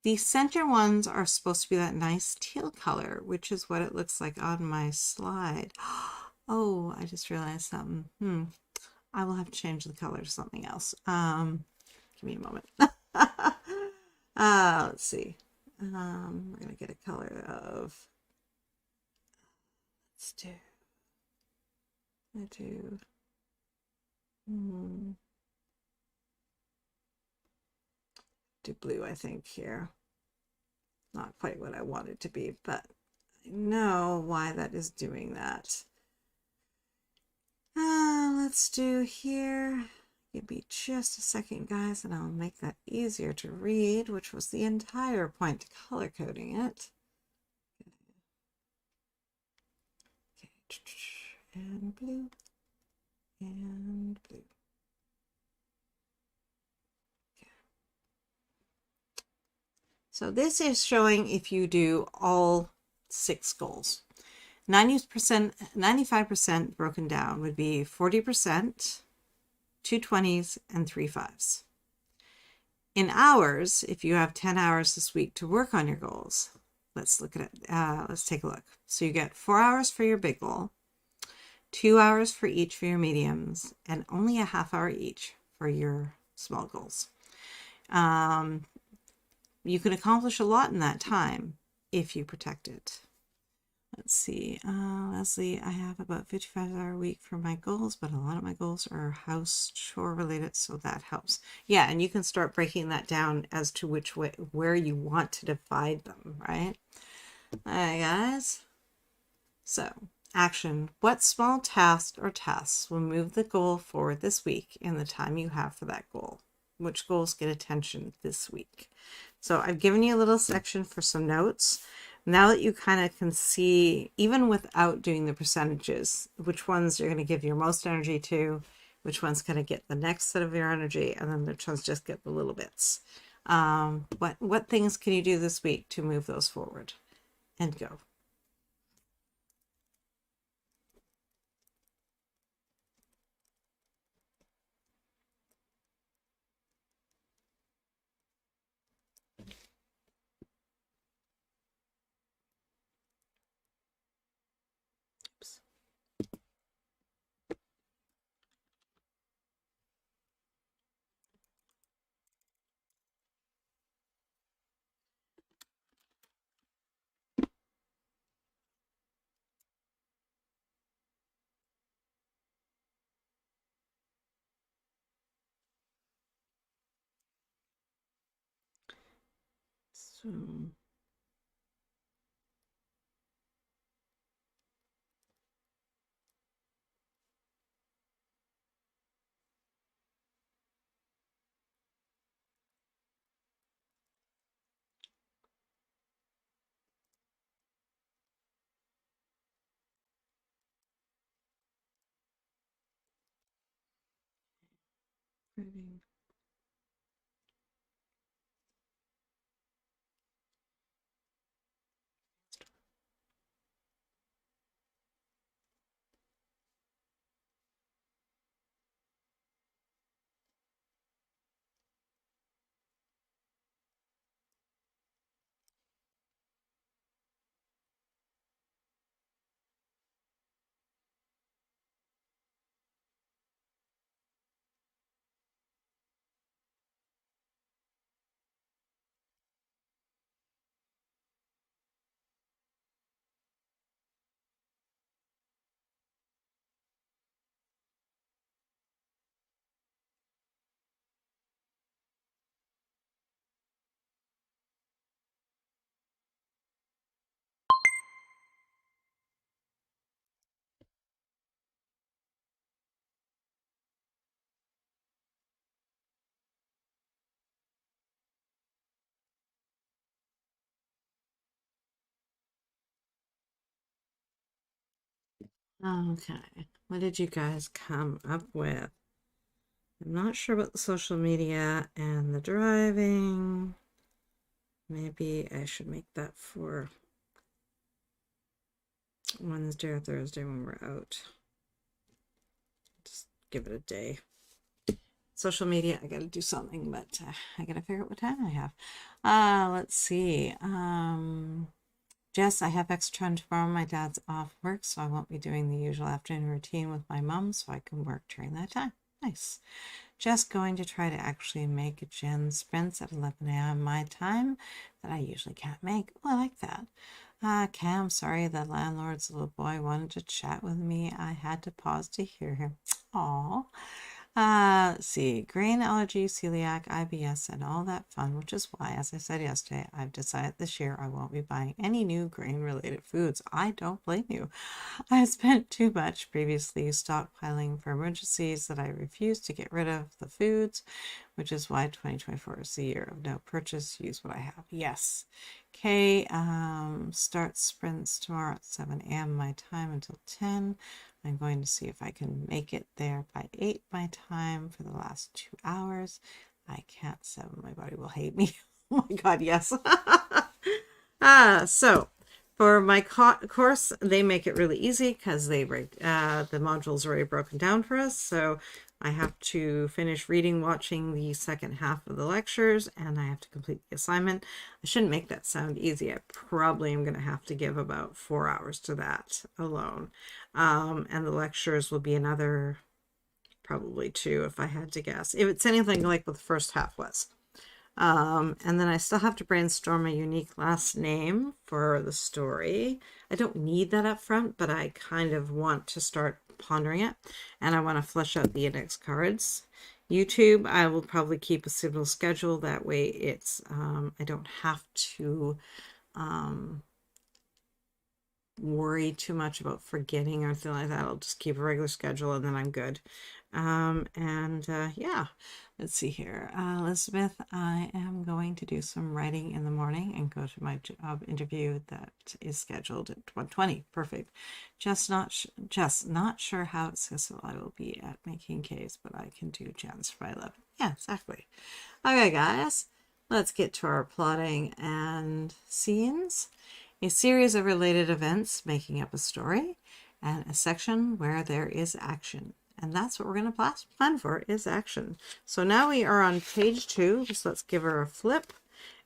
The center ones are supposed to be that nice teal color, which is what it looks like on my slide. Oh, I just realized something. I will have to change the color to something else. Give me a moment. Let's see. We're gonna get a color of. Let's do. Do blue, I think, here. Not quite what I want it to be, but I know why that is doing that. Let's do here. Give me just a second, guys, and I'll make that easier to read, which was the entire point to color coding it. Okay. And blue. And blue. So this is showing if you do all 6 goals. 90%, 95% broken down would be 40%, 2 20s, and 3 5s. In hours, if you have 10 hours this week to work on your goals, let's look at it. Let's take a look. So you get 4 hours for your big goal, 2 hours for each for your mediums, and only a half hour each for your small goals. You can accomplish a lot in that time if you protect it. Let's see, Leslie, I have about 55 hours a week for my goals, but a lot of my goals are house chore related, so that helps. Yeah, and you can start breaking that down as to which way, where you want to divide them, right? All right, guys. So, action. What small task or tasks will move the goal forward this week in the time you have for that goal? Which goals get attention this week? So I've given you a little section for some notes. Now that you kind of can see, even without doing the percentages, which ones you're going to give your most energy to, which one's going to get the next set of your energy, and then which ones just get the little bits. What things can you do this week to move those forward? And go. Oops. So okay, what did you guys come up with? I'm not sure about the social media and the driving. Maybe I should make that for Wednesday or Thursday when we're out. Just give it a day. Social media, I gotta do something, but I gotta figure out what time I have. Let's see. Jess, I have extra time tomorrow. My dad's off work, so I won't be doing the usual afternoon routine with my mom, so I can work during that time. Nice. Just going to try to actually make Jen sprints at 11 a.m. my time that I usually can't make. Oh, I like that. Cam, sorry, the landlord's little boy wanted to chat with me. I had to pause to hear him. Aw. Let's see, grain allergy, celiac, IBS, and all that fun, which is why, as I said yesterday, I've decided this year I won't be buying any new grain-related foods. I don't blame you. I spent too much previously stockpiling for emergencies that I refuse to get rid of the foods, which is why 2024 is the year of no purchase. Use what I have. Yes. Okay, start sprints tomorrow at 7 a.m. my time until 10. I'm going to see if I can make it there by 8 my time for the last 2 hours. I can't 7. My body will hate me. Oh my God, yes. So For my course, they make it really easy because they break the modules already broken down for us. So I have to finish reading, watching the second half of the lectures, and I have to complete the assignment. I shouldn't make that sound easy. I probably am going to have to give about 4 hours to that alone. And the lectures will be another probably 2 if I had to guess. If it's anything like what the first half was. And then I still have to brainstorm a unique last name for the story. I don't need that up front, but I kind of want to start pondering it, and I want to flesh out the index cards. YouTube, I will probably keep a suitable schedule. That way it's, I don't have to worry too much about forgetting or anything like that. I'll just keep a regular schedule and then I'm good. Yeah, let's see here. Elizabeth, I am going to do some writing in the morning and go to my job interview that is scheduled at 1:20. Perfect. Just not sure how accessible I will be at making case, but I can do Jan's by 11. Yeah, exactly. Okay, guys, let's get to our plotting and scenes. A series of related events making up a story, and a section where there is action. And that's what we're going to plan for, is action. So now we are on page 2. So let's give her a flip.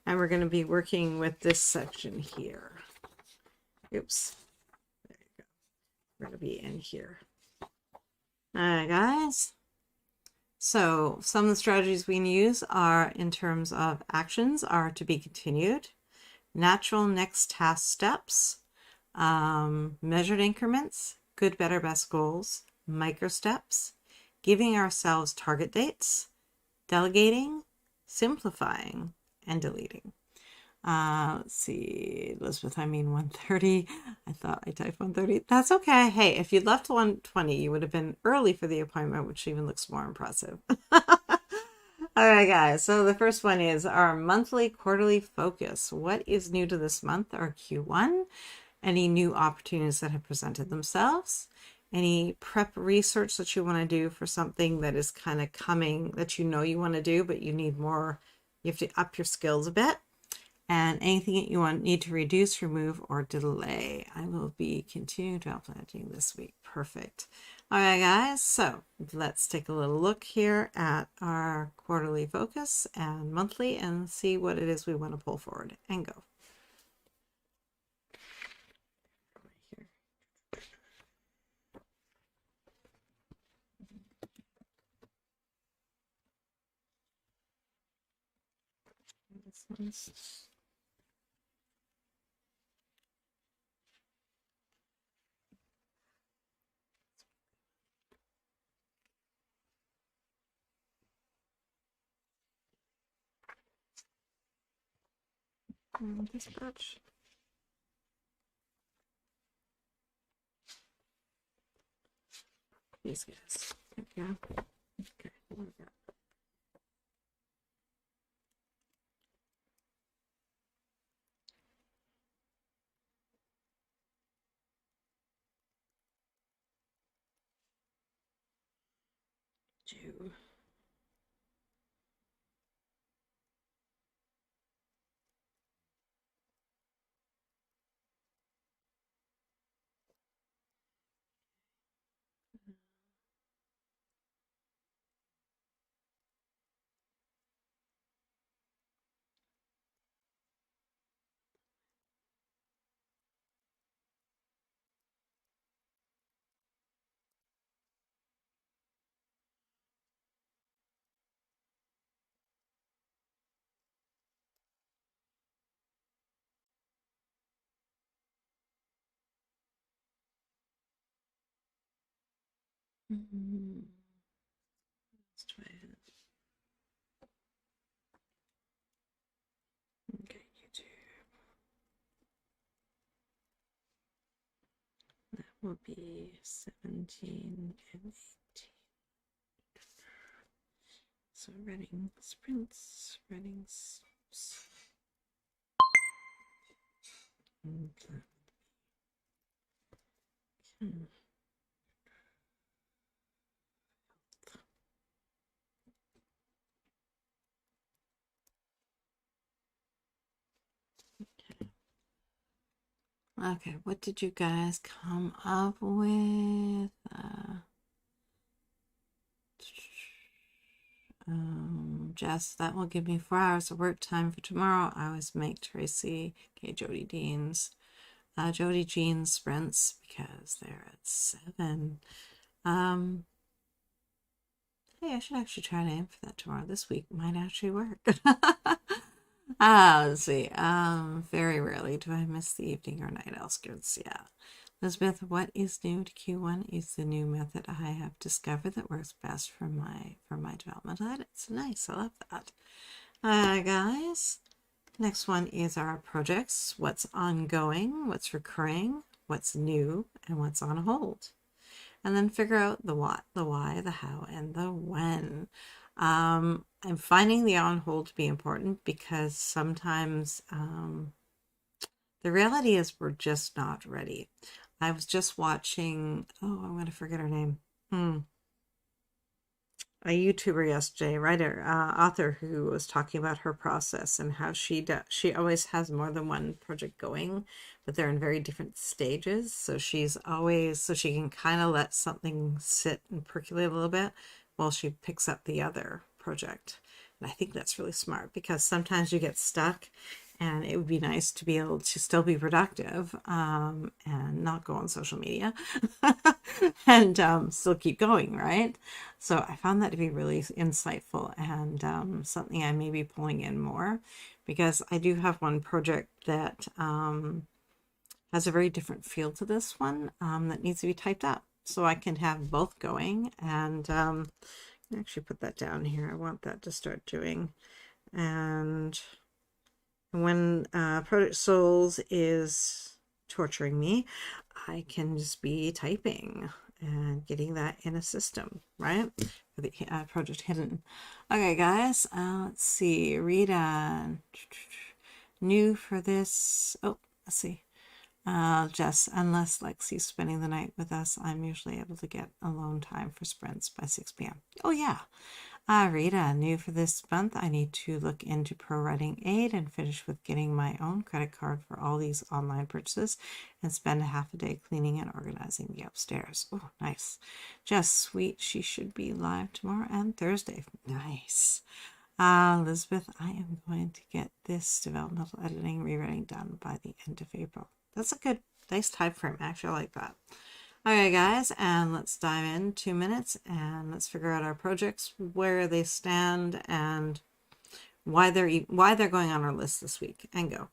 And we're going to be working with this section here. Oops. There you go. We're going to be in here. All right, guys. So some of the strategies we can use are, in terms of actions, are to be continued, natural next task steps, measured increments, good, better, best goals, micro steps, giving ourselves target dates, delegating, simplifying, and deleting. Let's see, Elizabeth, I mean 1:30. I thought I typed 1:30. That's okay. Hey, if you'd left to 1:20, you would have been early for the appointment, which even looks more impressive. All right, guys. So the first one is our monthly, quarterly focus. What is new to this month, or Q1? Any new opportunities that have presented themselves? Any prep research that you want to do for something that is kind of coming that you want to do, but you need more, you have to up your skills a bit. And anything that you need to reduce, remove, or delay. I will be continuing developing this week. Perfect. All right, guys. So let's take a little look here at our quarterly focus and monthly and see what it is we want to pull forward and go. This one's dispatch. These guys. Yeah. Okay. What we got? Two. Let's try it. Okay, YouTube. That will be 17 and 18. So running sprints, running steps. Okay. Okay, what did you guys come up with? Jess, that will give me 4 hours of work time for tomorrow. I always make Tracy, okay, Jody Jean's sprints because they're at 7. Um, hey, I should actually try to aim for that tomorrow. This week might actually work. Let's see. Very rarely do I miss the evening or night outskirts. Yeah. Elizabeth, what is new to Q1 is the new method I have discovered that works best for my development. It's nice. I love that. Guys, next one is our projects. What's ongoing, what's recurring, what's new, and what's on hold. And then figure out the what, the why, the how, and the when. I'm finding the on hold to be important because sometimes the reality is we're just not ready. I was just watching, oh, I'm going to forget her name. A YouTuber yesterday, writer, author who was talking about her process and how she always has more than one project going, but they're in very different stages. So she's always, so she can kind of let something sit and percolate a little bit while she picks up the other project. And I think that's really smart because sometimes you get stuck and it would be nice to be able to still be productive and not go on social media and still keep going, right? So I found that to be really insightful and something I may be pulling in more because I do have one project that has a very different feel to this one that needs to be typed up. So I can have both going and actually put that down here. I want that to start doing. And when Project Souls is torturing me, I can just be typing and getting that in a system, right? For the Project Hidden. Okay, guys, let's see. Rita, new for this. Oh, let's see. Jess, unless Lexi's spending the night with us, I'm usually able to get alone time for sprints by 6 p.m. Oh, yeah. Rita, new for this month, I need to look into Pro Writing Aid and finish with getting my own credit card for all these online purchases and spend a half a day cleaning and organizing the upstairs. Oh, nice. Jess, sweet. She should be live tomorrow and Thursday. Nice. Elizabeth, I am going to get this developmental editing rewriting done by the end of April. That's a good, nice time frame. Actually, I like that. Okay, guys, and let's dive in 2 minutes and let's figure out our projects, where they stand, and why they're going on our list this week. And go.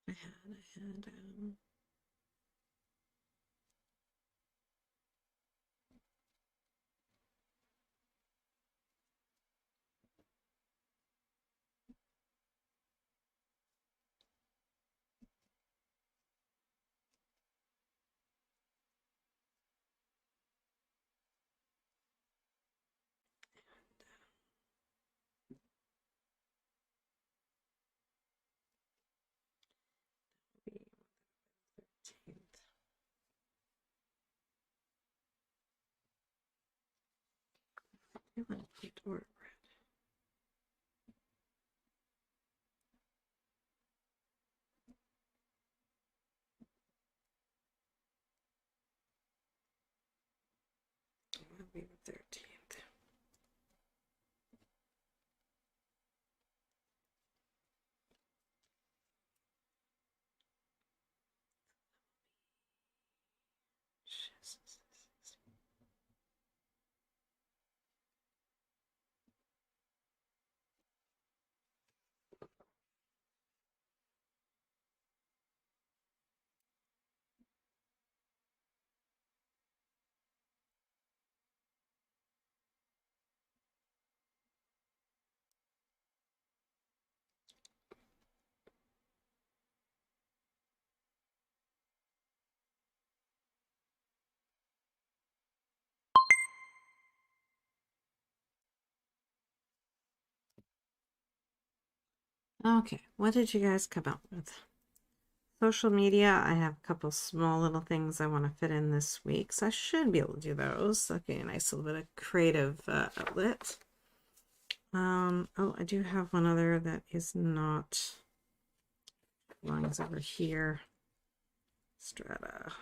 I had I want to put order. It'll be the 13th. Okay, what did you guys come up with? Social media, I have a couple small little things I want to fit in this week, so I should be able to do those. Okay, a nice little bit of creative outlet. Oh, I do have one other that is not belongs over here. Strata.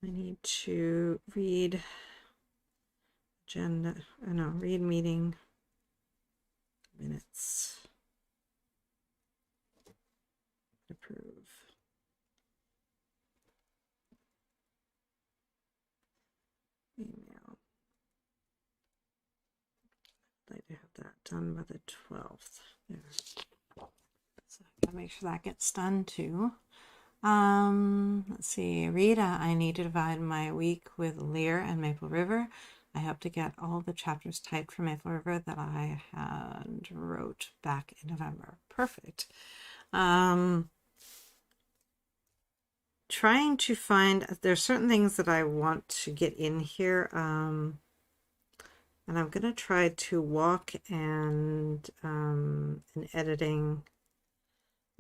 I need to read agenda. No, read meeting minutes. Approve. Email. I'd like to have that done by the 12th. There. So I gotta make sure that gets done too. Let's see, Rita, I need to divide my week with Lear and Maple River. I hope to get all the chapters typed for Maple River that I had wrote back in November. Perfect. Trying to find, there's certain things that I want to get in here. And I'm going to try to walk and in editing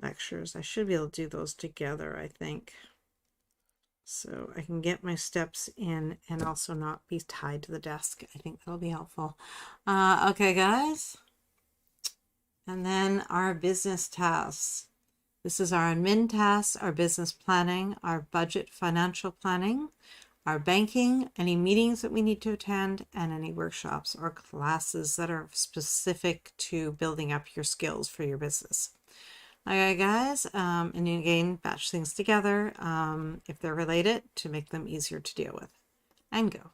lectures. I should be able to do those together, I think. So I can get my steps in and also not be tied to the desk. I think that'll be helpful. Okay, guys. And then our business tasks. This is our admin tasks, our business planning, our budget financial planning, our banking, any meetings that we need to attend, and any workshops or classes that are specific to building up your skills for your business. Okay, guys, and again, batch things together if they're related to make them easier to deal with. And go.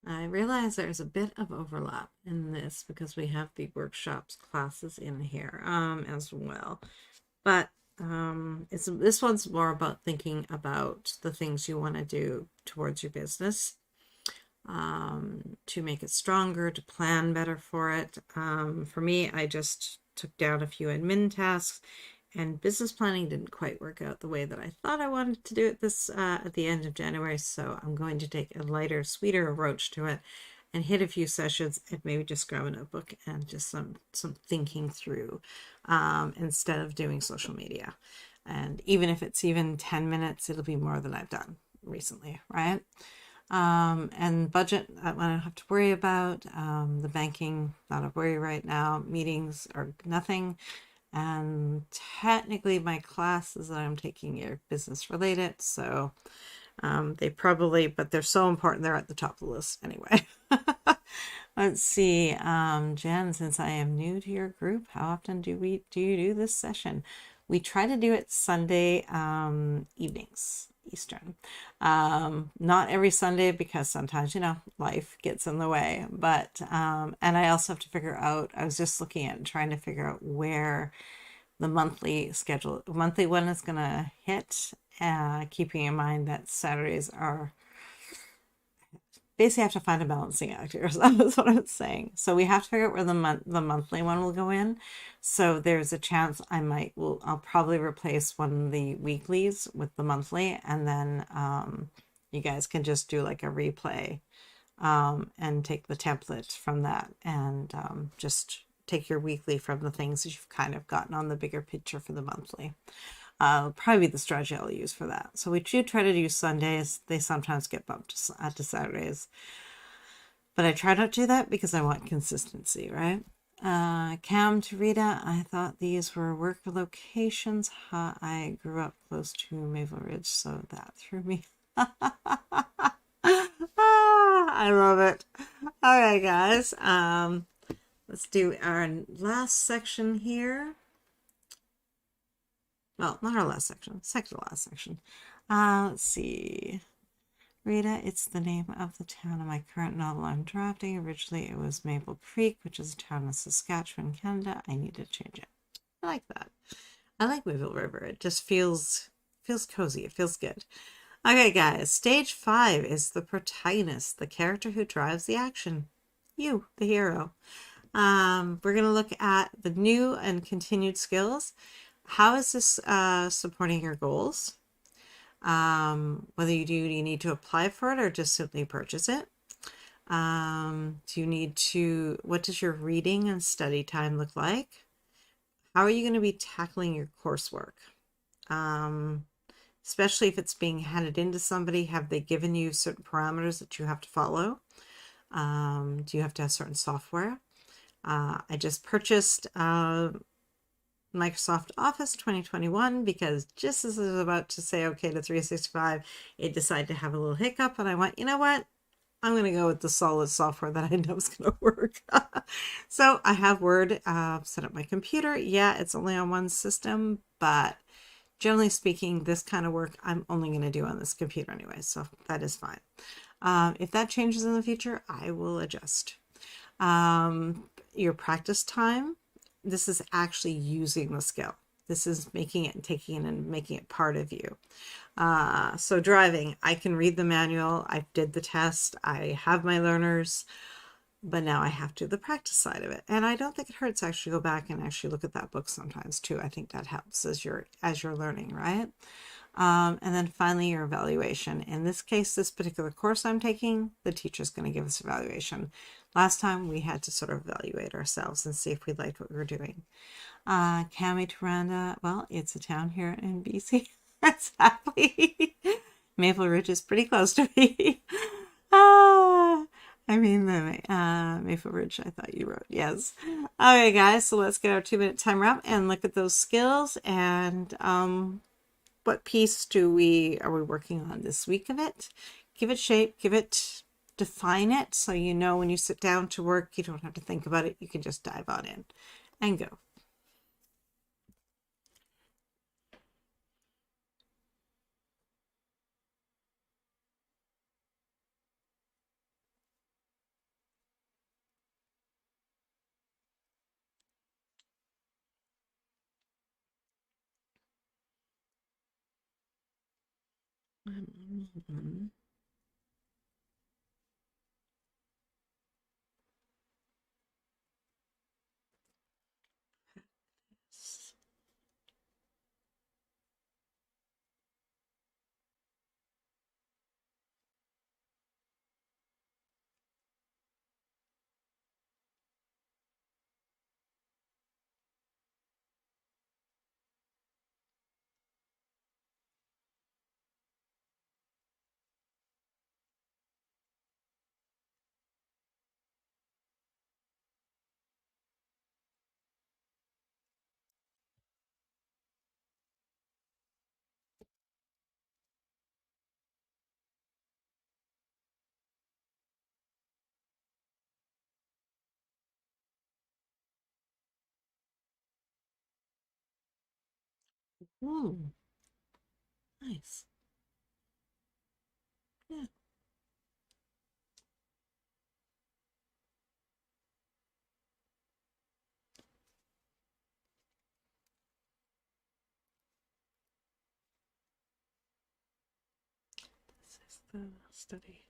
I realize there's a bit of overlap in this because we have the workshops classes in here as well. But this one's more about thinking about the things you want to do towards your business to make it stronger, to plan better for it. For me, I just took down a few admin tasks, and business planning didn't quite work out the way that I thought I wanted to do it this at the end of January. So I'm going to take a lighter, sweeter approach to it and hit a few sessions and maybe just grab a notebook and just some thinking through instead of doing social media. And even if it's even 10 minutes, it'll be more than I've done recently, right? And budget, I don't have to worry about. The banking, not a worry right now. Meetings are nothing. And technically my classes that I'm taking are business related. So they probably, but they're so important, they're at the top of the list anyway. Let's see, Jen, since I am new to your group, how often do you do this session? We try to do it Sunday evenings, Eastern. Not every Sunday because sometimes, life gets in the way. But and I also have to figure out, I was just looking at trying to figure out where the monthly one is gonna hit, keeping in mind that Saturdays are basically have to find a balancing act here. So that's what I'm saying. So we have to figure out where the monthly one will go in. So there's a chance I'll probably replace one of the weeklies with the monthly, and then you guys can just do like a replay and take the template from that, and just take your weekly from the things that you've kind of gotten on the bigger picture for the monthly. Probably the strategy I'll use for that. So we do try to do Sundays. They sometimes get bumped to Saturdays. But I try not to do that because I want consistency, right? Cam to Rita, I thought these were work locations. I grew up close to Maple Ridge, so that threw me. I love it. All right, guys. Let's do our last section here. Well, not our last section, second to last section. Let's see. Rita, it's the name of the town of my current novel I'm drafting. Originally, it was Maple Creek, which is a town in Saskatchewan, Canada. I need to change it. I like that. I like Maple River. It just feels cozy. It feels good. Okay, guys. Stage 5 is the protagonist, the character who drives the action. You, the hero. We're going to look at the new and continued skills. How is this supporting your goals? Whether you need to apply for it or just simply purchase it. What does your reading and study time look like? How are you going to be tackling your coursework? Especially if it's being handed into somebody, have they given you certain parameters that you have to follow? Do you have to have certain software? I just purchased Microsoft Office 2021 because just as I was about to say okay to 365, it decided to have a little hiccup, and I went, you know what? I'm going to go with the solid software that I know is going to work. So I have Word set up my computer. Yeah, it's only on one system, but generally speaking, this kind of work I'm only going to do on this computer anyway, so that is fine. If that changes in the future, I will adjust. Your practice time. This is actually using the skill. This is making it and taking it and making it part of you. So driving, I can read the manual. I did the test. I have my learners, but now I have to do the practice side of it. And I don't think it hurts to actually go back and actually look at that book sometimes too. I think that helps as you're learning, right? And then finally, your evaluation. In this case, this particular course I'm taking, the teacher's going to give us evaluation. Last time we had to sort of evaluate ourselves and see if we liked what we were doing. Cami Taranda, well, it's a town here in BC. Exactly. Maple Ridge is pretty close to me. The Maple Ridge, I thought you wrote. Yes. Okay, guys, so let's get our 2-minute timer up and look at those skills and what piece are we working on this week of it? Give it shape, define it so you know when you sit down to work, you don't have to think about it. You can just dive on in and go. Ooh, nice. Yeah. This is the study.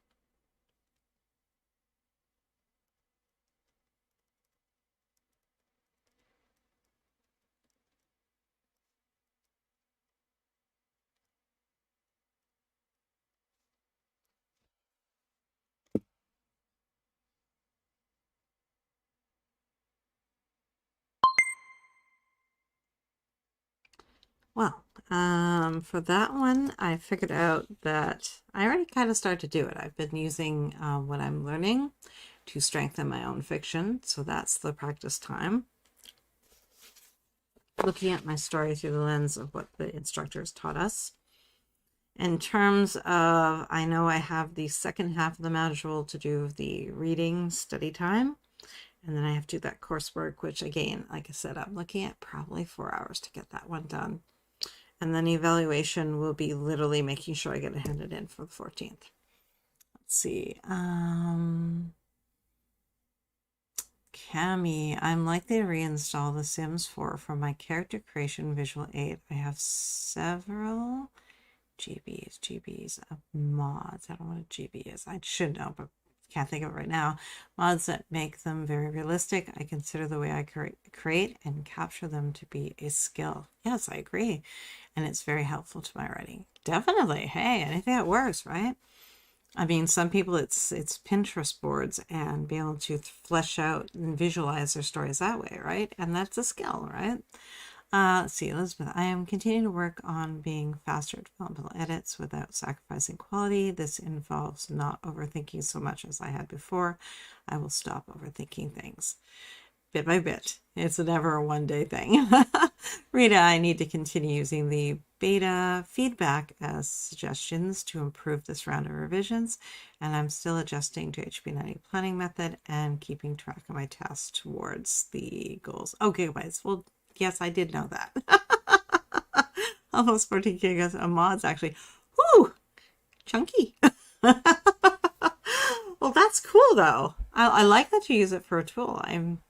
Well, for that one, I figured out that I already kind of started to do it. I've been using what I'm learning to strengthen my own fiction. So that's the practice time. Looking at my story through the lens of what the instructors taught us. In terms of, I know I have the second half of the module to do the reading study time. And then I have to do that coursework, which again, like I said, I'm looking at probably 4 hours to get that one done. And then evaluation will be literally making sure I get it handed in for the 14th. Let's see. Cami, I'm likely to reinstall The Sims 4 from my character creation visual aid. I have several GBs of mods. I don't know what a GB is. I should know, but can't think of it right now. Mods that make them very realistic. I consider the way I create and capture them to be a skill. Yes, I agree. And it's very helpful to my writing. Definitely. Hey, anything that works, right? I mean, some people it's Pinterest boards and be able to flesh out and visualize their stories that way, right? And that's a skill, right? Let's see, Elizabeth. I am continuing to work on being faster at developmental edits without sacrificing quality. This involves not overthinking so much as I had before. I will stop overthinking things bit by bit. It's never a one-day thing. Rita, I need to continue using the beta feedback as suggestions to improve this round of revisions, and I'm still adjusting to HB90 planning method and keeping track of my tasks towards the goals. Okay, guys. Well, yes, I did know that. Almost 14 gigas of mods, actually. Whoo! Chunky. Well, that's cool, though. I like that you use it for a tool. I'm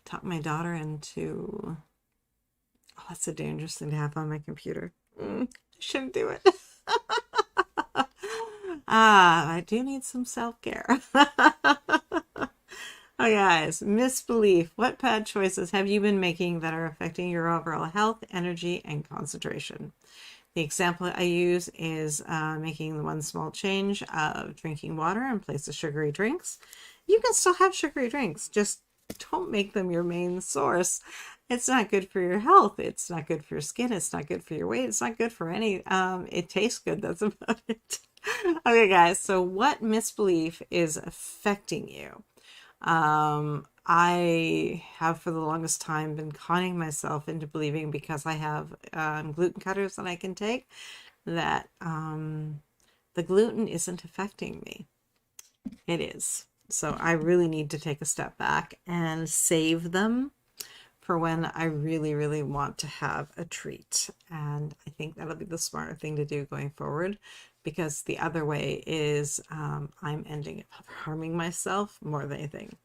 taught my daughter into... Oh, that's a dangerous thing to have on my computer. I shouldn't do it. I do need some self-care. Oh, guys, misbelief. What bad choices have you been making that are affecting your overall health, energy, and concentration? The example I use is making the one small change of drinking water in place of sugary drinks. You can still have sugary drinks, just don't make them your main source. It's not good for your health. It's not good for your skin. It's not good for your weight. It's not good for any, it tastes good. That's about it. Okay, guys. So what misbelief is affecting you? I have for the longest time been conning myself into believing because I have gluten cutters that I can take that the gluten isn't affecting me. It is. So I really need to take a step back and save them for when I really, really want to have a treat. And I think that'll be the smarter thing to do going forward, because the other way is I'm ending up harming myself more than anything.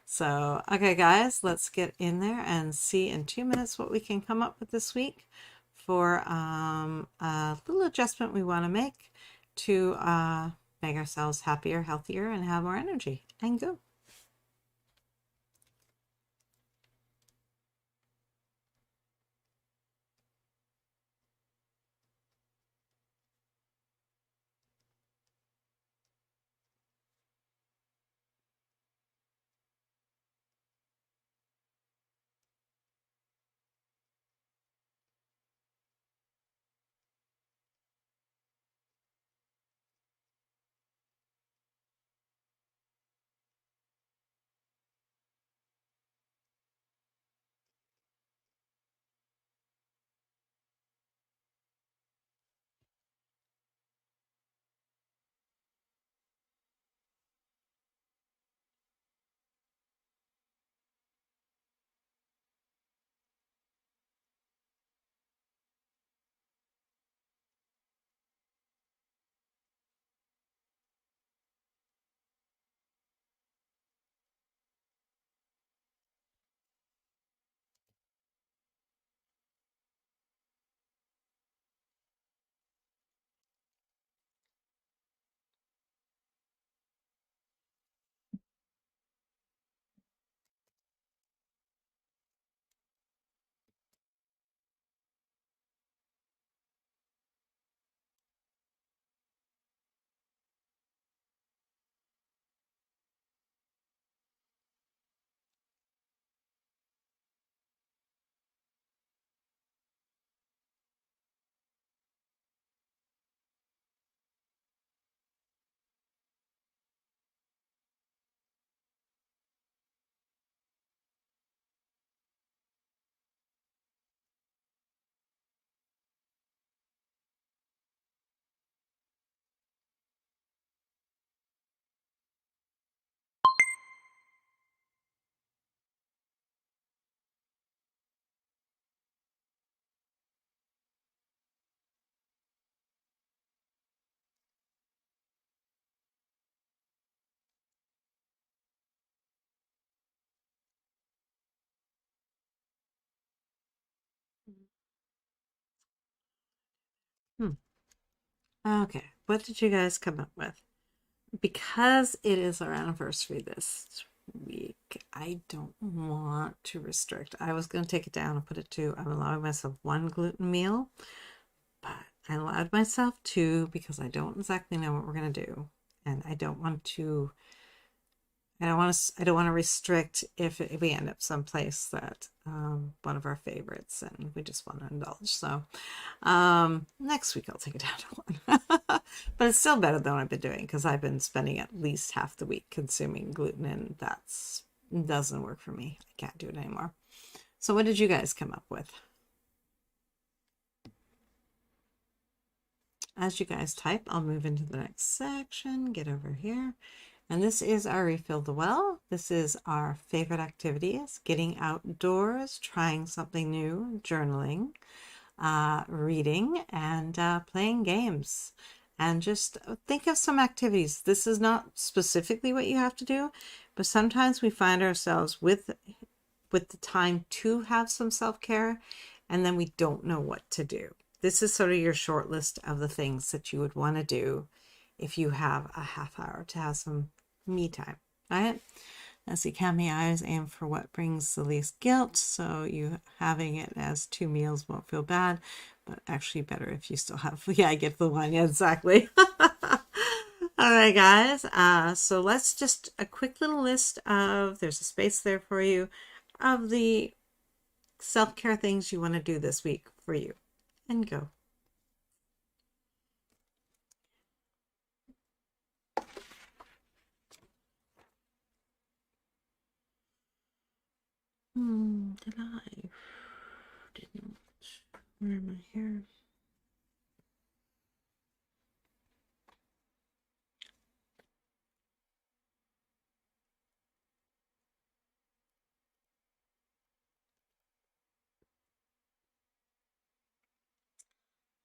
So, okay, guys, let's get in there and see in 2 minutes what we can come up with this week for a little adjustment we want to make to make ourselves happier, healthier, and have more energy. And go. Okay, what did you guys come up with? Because it is our anniversary this week, I don't want to restrict. I was going to take it down and put it to, I'm allowing myself one gluten meal, but I allowed myself two because I don't exactly know what we're going to do. And I don't want to restrict if we end up someplace that one of our favorites and we just want to indulge. So next week I'll take it down to one. But it's still better than what I've been doing because I've been spending at least half the week consuming gluten and that's doesn't work for me. I can't do it anymore. So what did you guys come up with? As you guys type, I'll move into the next section, get over here. And this is our Refill the Well. This is our favorite activities, getting outdoors, trying something new, journaling, reading, and playing games. And just think of some activities. This is not specifically what you have to do, but sometimes we find ourselves with the time to have some self-care, and then we don't know what to do. This is sort of your short list of the things that you would want to do if you have a half hour to have some me time, right? Let's see, Cami, I always aim for what brings the least guilt. So you having it as 2 meals won't feel bad, but actually better if you still have, yeah, I get the one. Yeah, exactly. All right, guys. So let's just a quick little list of, there's a space there for you, of the self-care things you want to do this week for you, and go. Did I? Didn't. Where am I here?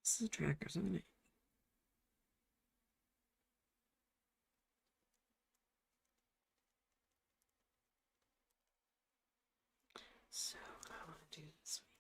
This is the trackers on it. So I want to do this week.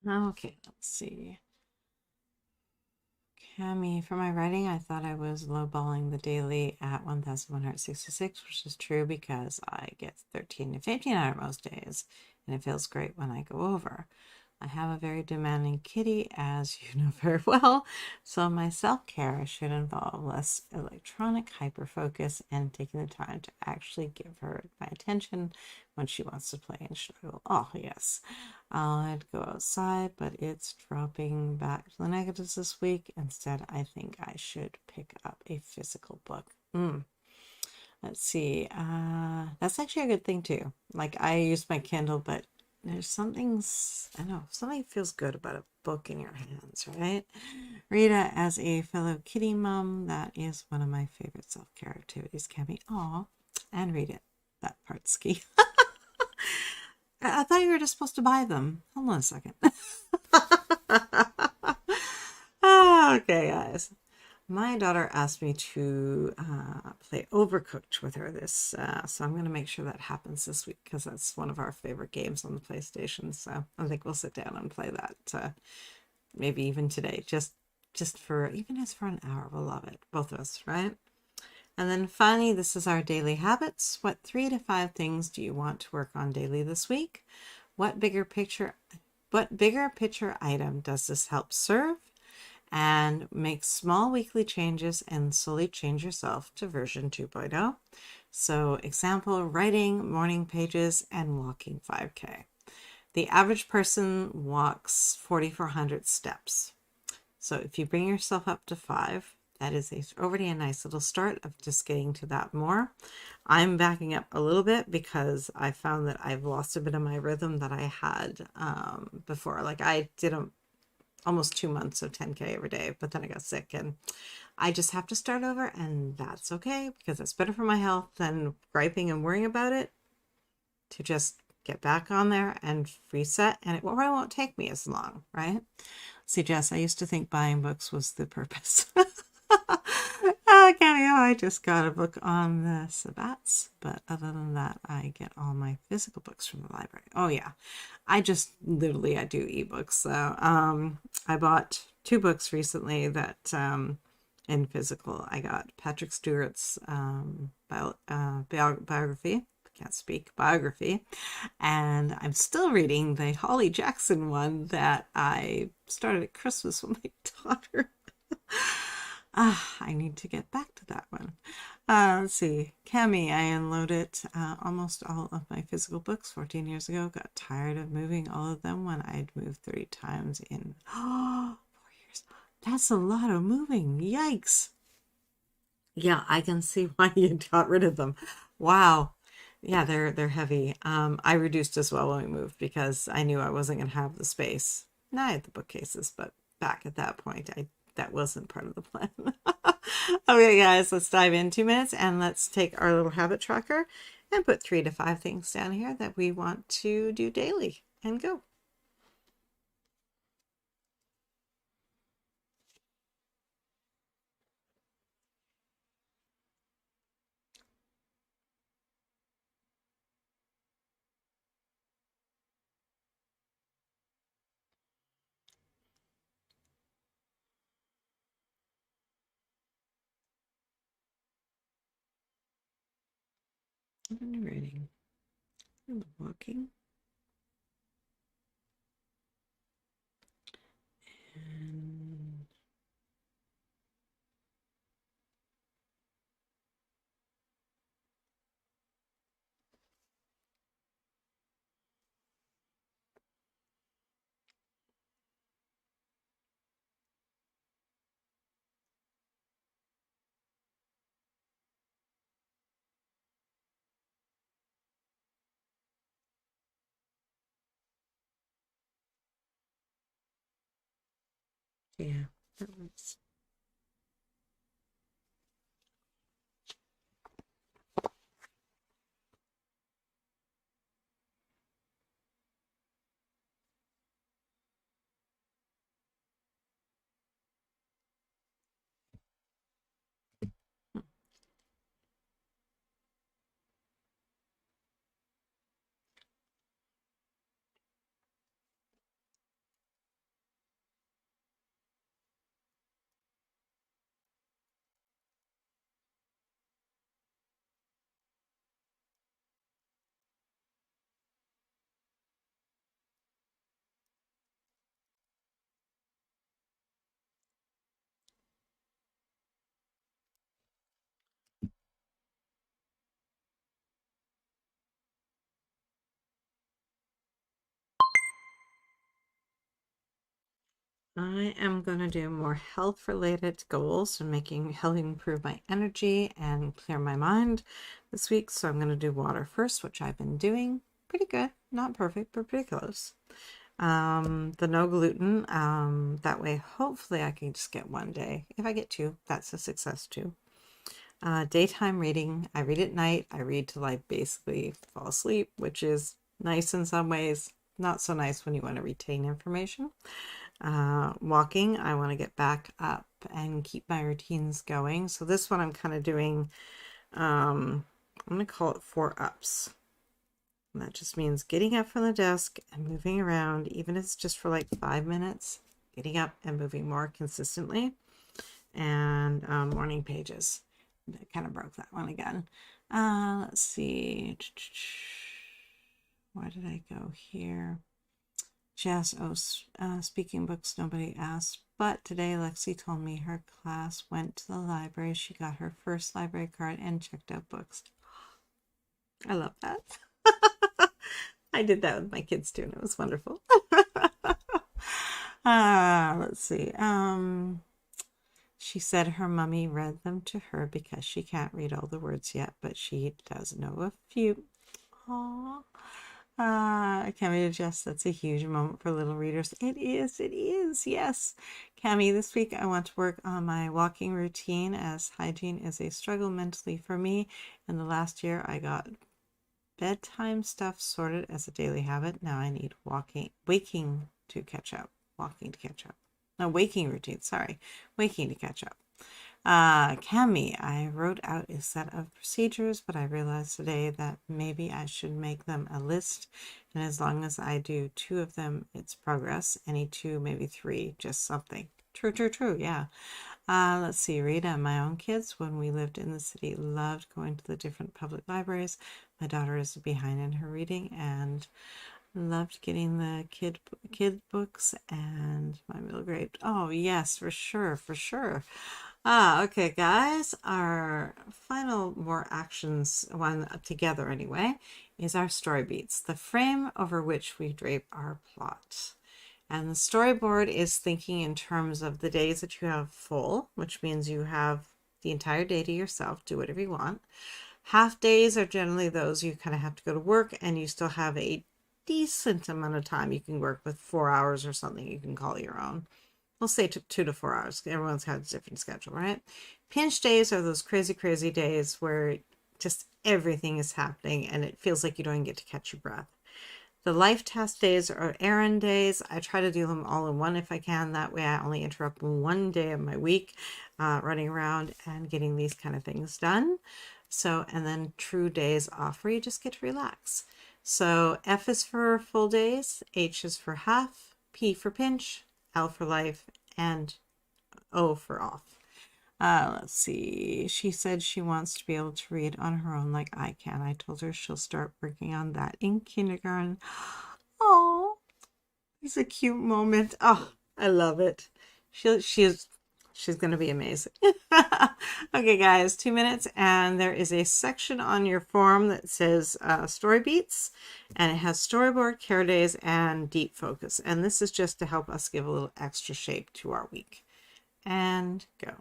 Okay, let's see. Cami, for my writing, I thought I was lowballing the daily at 1,166, which is true because I get 13 to 15 out of most days, and it feels great when I go over. I have a very demanding kitty, as you know very well, so my self-care should involve less electronic hyper-focus and taking the time to actually give her my attention when she wants to play and struggle. Oh, yes. I'd go outside, but it's dropping back to the negatives this week. Instead, I think I should pick up a physical book. Let's see. That's actually a good thing too. Like I use my Kindle, but there's something, I don't know, something feels good about a book in your hands, right? Rita, as a fellow kitty mom, that is one of my favorite self-care activities. Cami, aw, and read it. That part's key. I thought you were just supposed to buy them. Hold on a second. Okay, guys. My daughter asked me to play Overcooked with her so I'm going to make sure that happens this week because that's one of our favorite games on the PlayStation. So I think we'll sit down and play that maybe even today, just for even just for an hour. We'll love it, both of us, right? And then finally, this is our daily habits. What 3 to 5 things do you want to work on daily this week? What bigger picture item does this help serve? And make small weekly changes and slowly change yourself to version 2.0. So example, writing morning pages and walking 5K. The average person walks 4,400 steps. So if you bring yourself up to 5, that is already a nice little start of just getting to that more. I'm backing up a little bit because I found that I've lost a bit of my rhythm that I had before. Like I did almost 2 months of 10K every day, but then I got sick and I just have to start over, and that's okay because it's better for my health than griping and worrying about it, to just get back on there and reset, and it probably won't take me as long, right? See, Jess, I used to think buying books was the purpose. Cameo, I just got a book on the Sabbats, but other than that, I get all my physical books from the library. Oh yeah, I do ebooks. So I bought 2 books recently that in physical. I got Patrick Stewart's biography. Can't speak biography, and I'm still reading the Holly Jackson one that I started at Christmas with my daughter. I need to get back to that one. Let's see. Cami, I unloaded almost all of my physical books 14 years ago. Got tired of moving all of them when I'd moved 30 times in 4 years. That's a lot of moving. Yikes. Yeah, I can see why you got rid of them. Wow. Yeah, they're heavy. I reduced as well when we moved because I knew I wasn't going to have the space. Now I had the bookcases, but back at that point, that wasn't part of the plan. Okay, guys, let's dive in 2 minutes and let's take our little habit tracker and put 3 to 5 things down here that we want to do daily and go. Writing and walking and yeah, that works. I am going to do more health related goals and helping improve my energy and clear my mind this week. So I'm going to do water first, which I've been doing pretty good. Not perfect, but pretty close. The no gluten, that way hopefully I can just get 1 day. If I get 2, that's a success too. Daytime reading, I read at night. I read till I basically fall asleep, which is nice in some ways, not so nice when you want to retain information. Walking, I want to get back up and keep my routines going. So this one I'm kind of doing, I'm going to call it 4 ups. And that just means getting up from the desk and moving around, even if it's just for like 5 minutes, getting up and moving more consistently. And morning pages. I kind of broke that one again. Let's see. Where did I go here? Jess, speaking books, nobody asked. But today Lexi told me her class went to the library. She got her first library card and checked out books. I love that. I did that with my kids too, and it was wonderful. Let's see. She said her mummy read them to her because she can't read all the words yet, but she does know a few. Aww. Cami Jess, that's a huge moment for little readers. It is, yes. Cami, this week I want to work on my walking routine as hygiene is a struggle mentally for me. In the last year, I got bedtime stuff sorted as a daily habit. Now I need waking to catch up. Walking to catch up. No, waking routine, sorry. Waking to catch up. Cami, I wrote out a set of procedures, but I realized today that maybe I should make them a list. And as long as I do 2 of them, it's progress. Any 2, maybe 3, just something. True, yeah. Let's see, Rita, my own kids, when we lived in the city, loved going to the different public libraries. My daughter is behind in her reading and loved getting the kid books and my middle grade. Oh, yes, for sure. Okay, guys, our final more actions one together anyway is our story beats, the frame over which we drape our plot. And the storyboard is thinking in terms of the days that you have full, which means you have the entire day to yourself, do whatever you want. Half days are generally those you kind of have to go to work and you still have a decent amount of time. You can work with 4 hours or something you can call your own. We'll say 2 to 4 hours. Everyone's got a different schedule, right? Pinch days are those crazy days where just everything is happening and it feels like you don't even get to catch your breath. The life task days are Erin days. I try to do them all in one if I can. That way I only interrupt 1 day of my week running around and getting these kind of things done. So, and then true days off where you just get to relax. So F is for full days, H is for half, P for pinch, L for life, and O for off. Let's see. She said she wants to be able to read on her own like I can. I told her she'll start working on that in kindergarten. Oh, it's a cute moment. Oh, I love it. She's going to be amazing. Okay, guys, 2 minutes, and there is a section on your form that says story beats, and it has storyboard, care days, and deep focus. And this is just to help us give a little extra shape to our week. And go.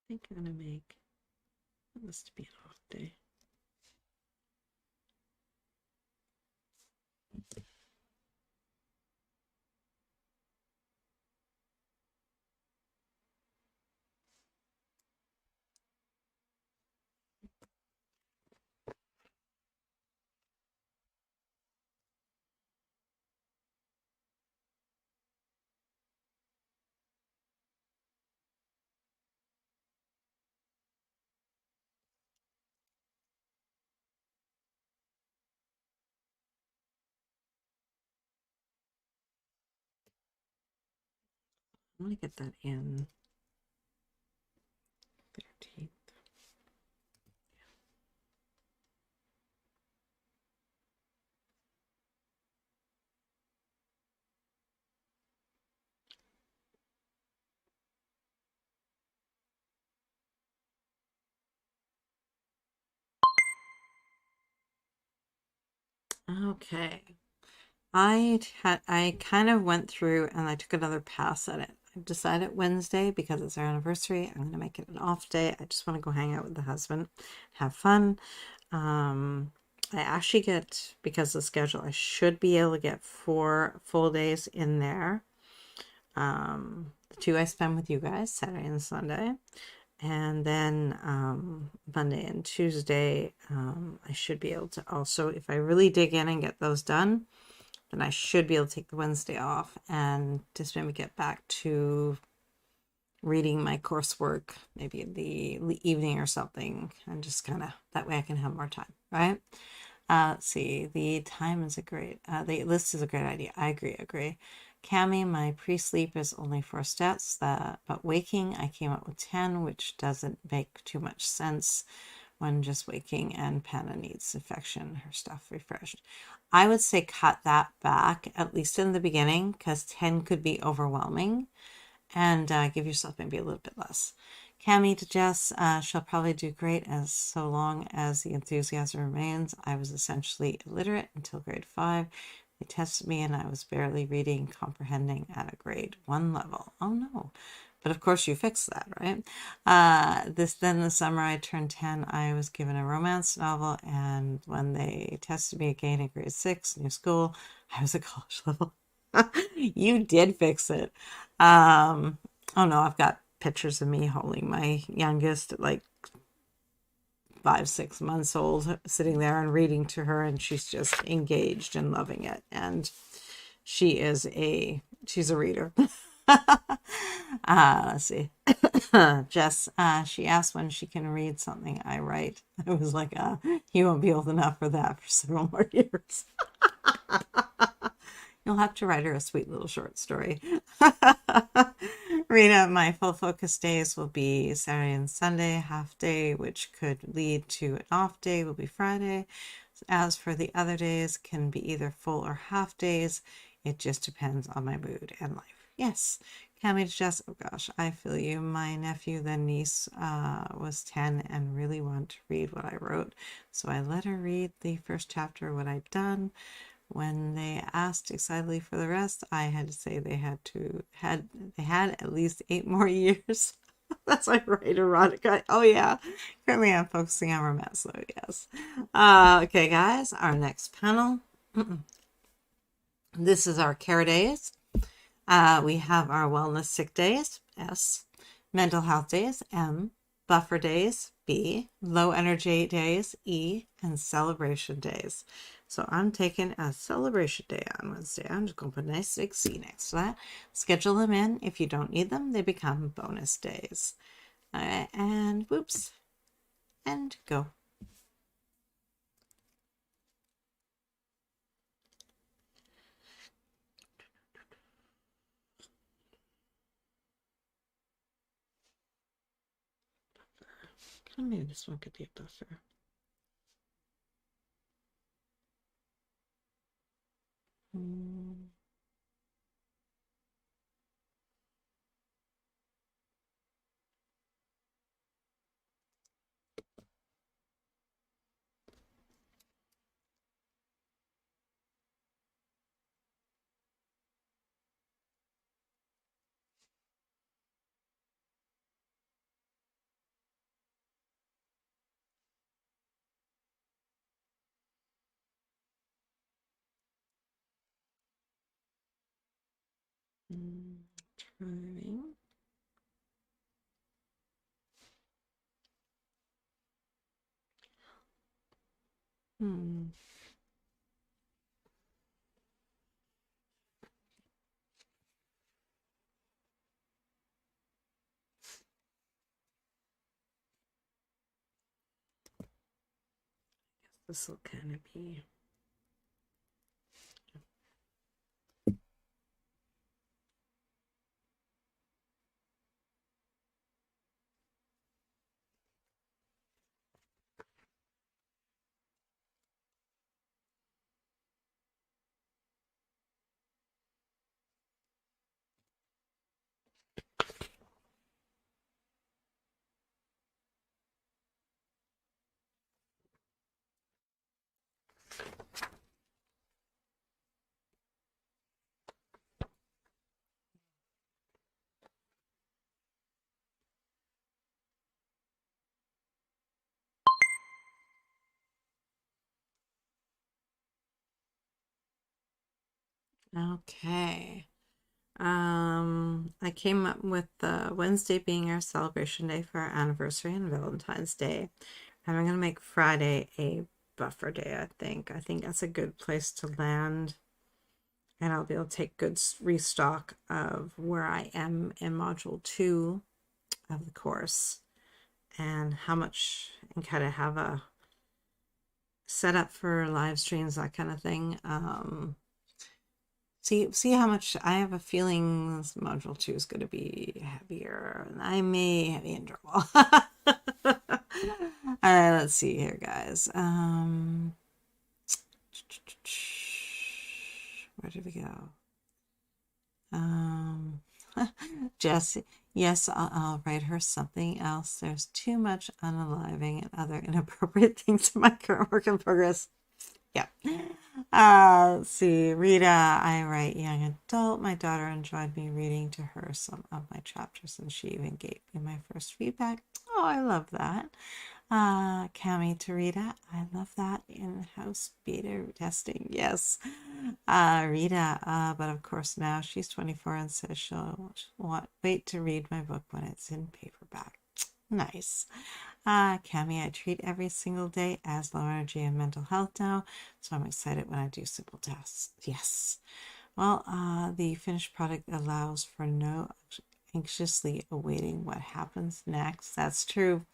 I think I'm going to make this to be an off day. I want to get that in 13th. Okay. I kind of went through and I took another pass at it. I decided Wednesday because it's our anniversary. I'm gonna make it an off day. I just want to go hang out with the husband, have fun. I actually get, because of the schedule, I should be able to get 4 full days in there. The two I spend with you guys, Saturday and Sunday. And then Monday and Tuesday, I should be able to also, if I really dig in and get those done, then I should be able to take the Wednesday off and just maybe get back to reading my coursework, maybe in the evening or something, and just kind of, that way I can have more time, right? Let's see, the time is a great, the list is a great idea. I agree. Cami, my pre-sleep is only 4 steps, but waking, I came up with 10, which doesn't make too much sense when just waking, and Panna needs affection, her stuff refreshed. I would say cut that back, at least in the beginning, because 10 could be overwhelming, and give yourself maybe a little bit less. Cami to Jess, she'll probably do great as so long as the enthusiasm remains. I was essentially illiterate until grade 5. They tested me and I was barely reading, comprehending at a grade 1 level. Oh no. But of course you fixed that, right? Then the summer I turned 10, I was given a romance novel, and when they tested me again in grade 6, new school, I was at college level. You did fix it. Oh no, I've got pictures of me holding my youngest, like 5, 6 months old, sitting there and reading to her, and she's just engaged and loving it. And she's a reader. Let's see. Jess, she asked when she can read something I write. I was like, you won't be old enough for that for several more years. You'll have to write her a sweet little short story. Rita, my full focus days will be Saturday and Sunday. Half day, which could lead to an off day, will be Friday. As for the other days, can be either full or half days. It just depends on my mood and life. Yes. Cami to Jess, oh gosh, I feel you. My nephew, then niece, was 10 and really wanted to read what I wrote. So I let her read the first chapter of what I'd done. When they asked excitedly for the rest, I had to say they had at least 8 more years. That's like right, erotica. Oh yeah. Currently I'm focusing on romance though, yes. Okay guys, our next panel. This is our care days. We have our wellness sick days, S, mental health days, M, buffer days, B, low energy days, E, and celebration days. So I'm taking a celebration day on Wednesday. I'm just going to put a nice big C next to that. Schedule them in. If you don't need them, they become bonus days. All right, and whoops, and go. Maybe this one could be a buffer. Trying. This will kind of be. Okay. I came up with Wednesday being our celebration day for our anniversary and Valentine's Day. And I'm gonna make Friday a buffer day, I think. I think that's a good place to land. And I'll be able to take good restock of where I am in module 2 of the course and how much, and kind of have a setup for live streams, that kind of thing. See how much. I have a feeling this module 2 is going to be heavier, and I may be in trouble. All right, let's see here, guys. Where did we go? Jess, yes, I'll write her something else. There's too much unaliving and other inappropriate things in my current work in progress. Yeah. Let's see. Rita, I write young adult. My daughter enjoyed me reading to her some of my chapters, and she even gave me my first feedback. Oh, I love that. Cami to Rita, I love that in-house beta testing. Yes. Rita, but of course now she's 24 and says she'll wait to read my book when it's in paperback. Nice. Cami, I treat every single day as low energy and mental health now, so I'm excited when I do simple tasks. Yes. Well, the finished product allows for no anxiously awaiting what happens next. That's true.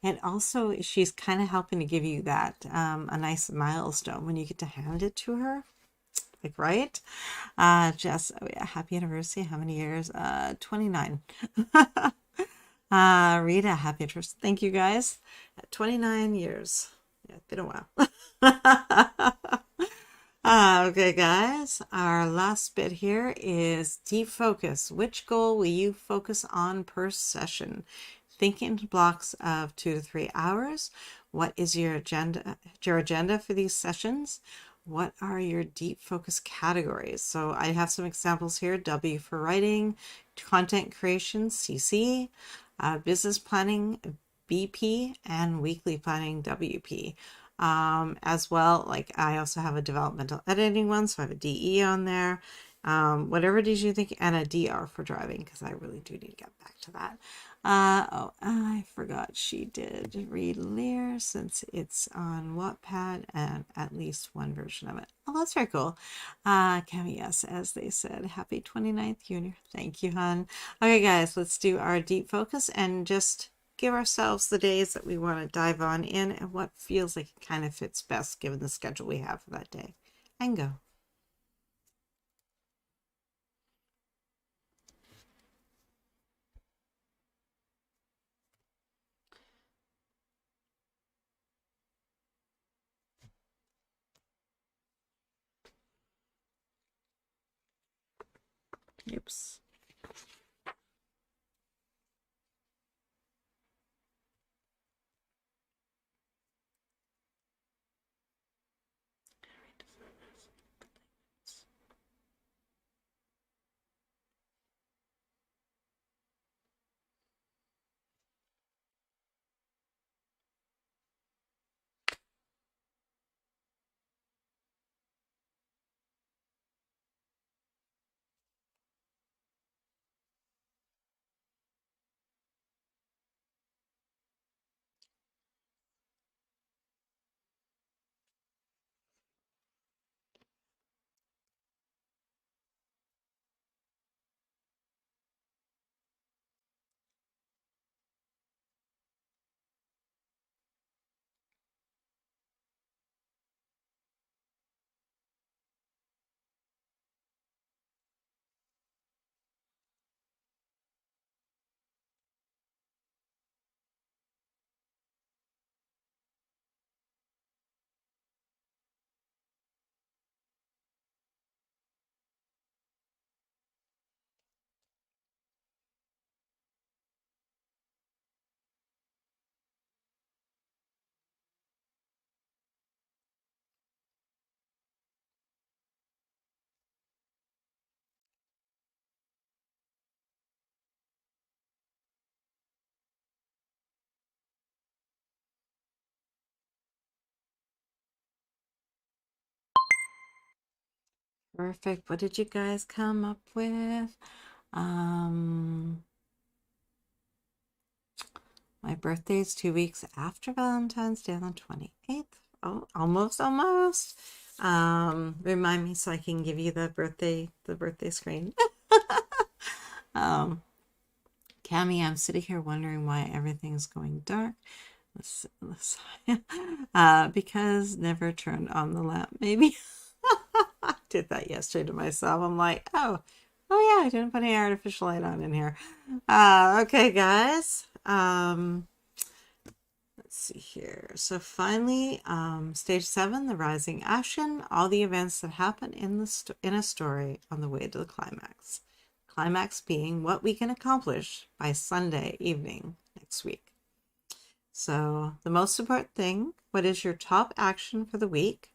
And also, she's kind of helping to give you that a nice milestone when you get to hand it to her. Like, right? Jess, oh yeah, happy anniversary. How many years? 29. Rita, happy anniversary. Thank you, guys. 29 years. Yeah, it's been a while. Okay, guys. Our last bit here is deep focus. Which goal will you focus on per session? Think in blocks of 2 to 3 hours. What is your agenda for these sessions? What are your deep focus categories? So I have some examples here. W for writing, content creation, CC, business planning, BP, and weekly planning, WP. As well, like I also have a developmental editing one, so I have a DE on there. Whatever it is you think, and a DR for driving, because I really do need to get back to that. Oh, I forgot she did read Lear since it's on Wattpad and at least one version of it. Oh, that's very cool. Cami, yes, as they said, happy 29th junior. Thank you, hon. Okay, guys, let's do our deep focus and just give ourselves the days that we want to dive on in and what feels like it kind of fits best given the schedule we have for that day. And go. Oops. Perfect. What did you guys come up with? My birthday's 2 weeks after Valentine's Day on the 28th. Oh, almost, almost. Remind me so I can give you the birthday screen. Cami, I'm sitting here wondering why everything's going dark. Because never turned on the lamp, maybe. I did that yesterday to myself. I'm like, oh yeah, I didn't put any artificial light on in here. Okay, guys. Let's see here. So finally, stage 7, the rising action, all the events that happen in a story on the way to the climax. Climax being what we can accomplish by Sunday evening next week. So the most important thing, what is your top action for the week?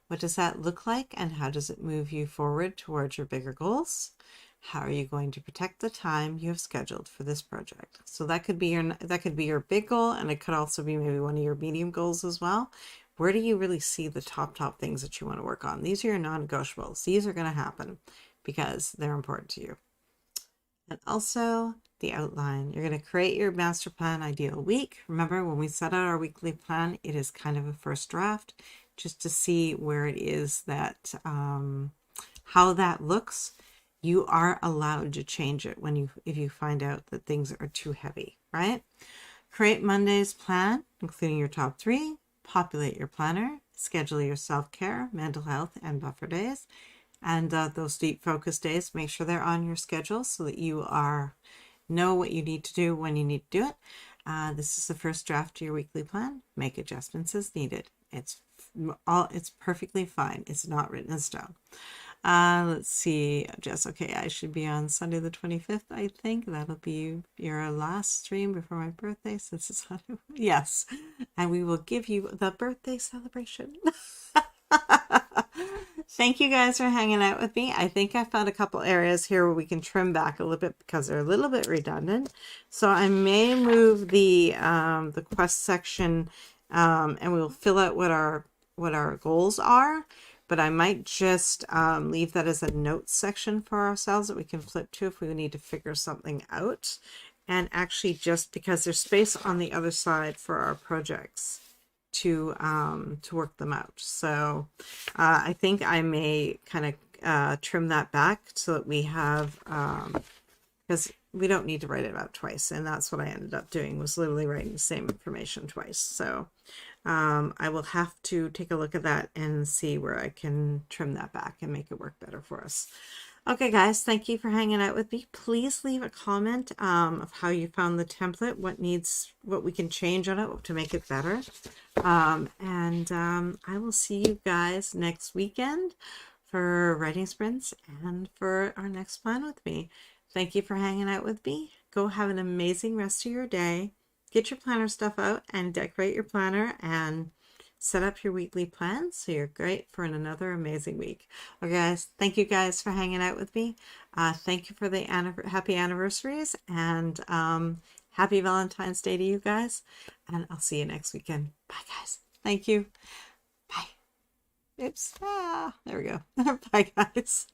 What does that look like, and how does it move you forward towards your bigger goals? How are you going to protect the time you have scheduled for this project? So that could be your big goal, and it could also be maybe one of your medium goals as well. Where do you really see the top things that you want to work on? These are your non-negotiables. These are going to happen because they're important to you. And also the outline. You're going to create your master plan ideal week. Remember, when we set out our weekly plan, it is kind of a first draft just to see where it is that how that looks. You are allowed to change it if you find out that things are too heavy, right? Create Monday's plan, including your top 3. Populate your planner. Schedule your self-care, mental health, and buffer days. And those deep focus days, make sure they're on your schedule so that you know what you need to do when you need to do it. This is the first draft of your weekly plan. Make adjustments as needed. It's perfectly fine. It's not written in stone. Let's see, Jess. Okay, I should be on Sunday the 25th, I think. That'll be your last stream before my birthday, since it's yes. And we will give you the birthday celebration. Thank you guys for hanging out with me. I think I found a couple areas here where we can trim back a little bit because they're a little bit redundant. So I may move the quest section, and we'll fill out what our goals are. But I might just leave that as a notes section for ourselves that we can flip to if we need to figure something out. And actually, just because there's space on the other side for our projects to work them out. So I think I may kind of trim that back so that we have, because we don't need to write it out twice. And that's what I ended up doing, was literally writing the same information twice. So I will have to take a look at that and see where I can trim that back and make it work better for us. Okay, guys, thank you for hanging out with me. Please leave a comment of how you found the template, what we can change on it to make it better. And I will see you guys next weekend for writing sprints and for our next plan with me. Thank you for hanging out with me. Go have an amazing rest of your day. Get your planner stuff out and decorate your planner and set up your weekly plan so you're great for another amazing week. Okay, guys, thank you guys for hanging out with me. Thank you for the happy anniversaries, and happy Valentine's Day to you guys. And I'll see you next weekend. Bye, guys. Thank you. Bye. Oops. There we go. Bye, guys.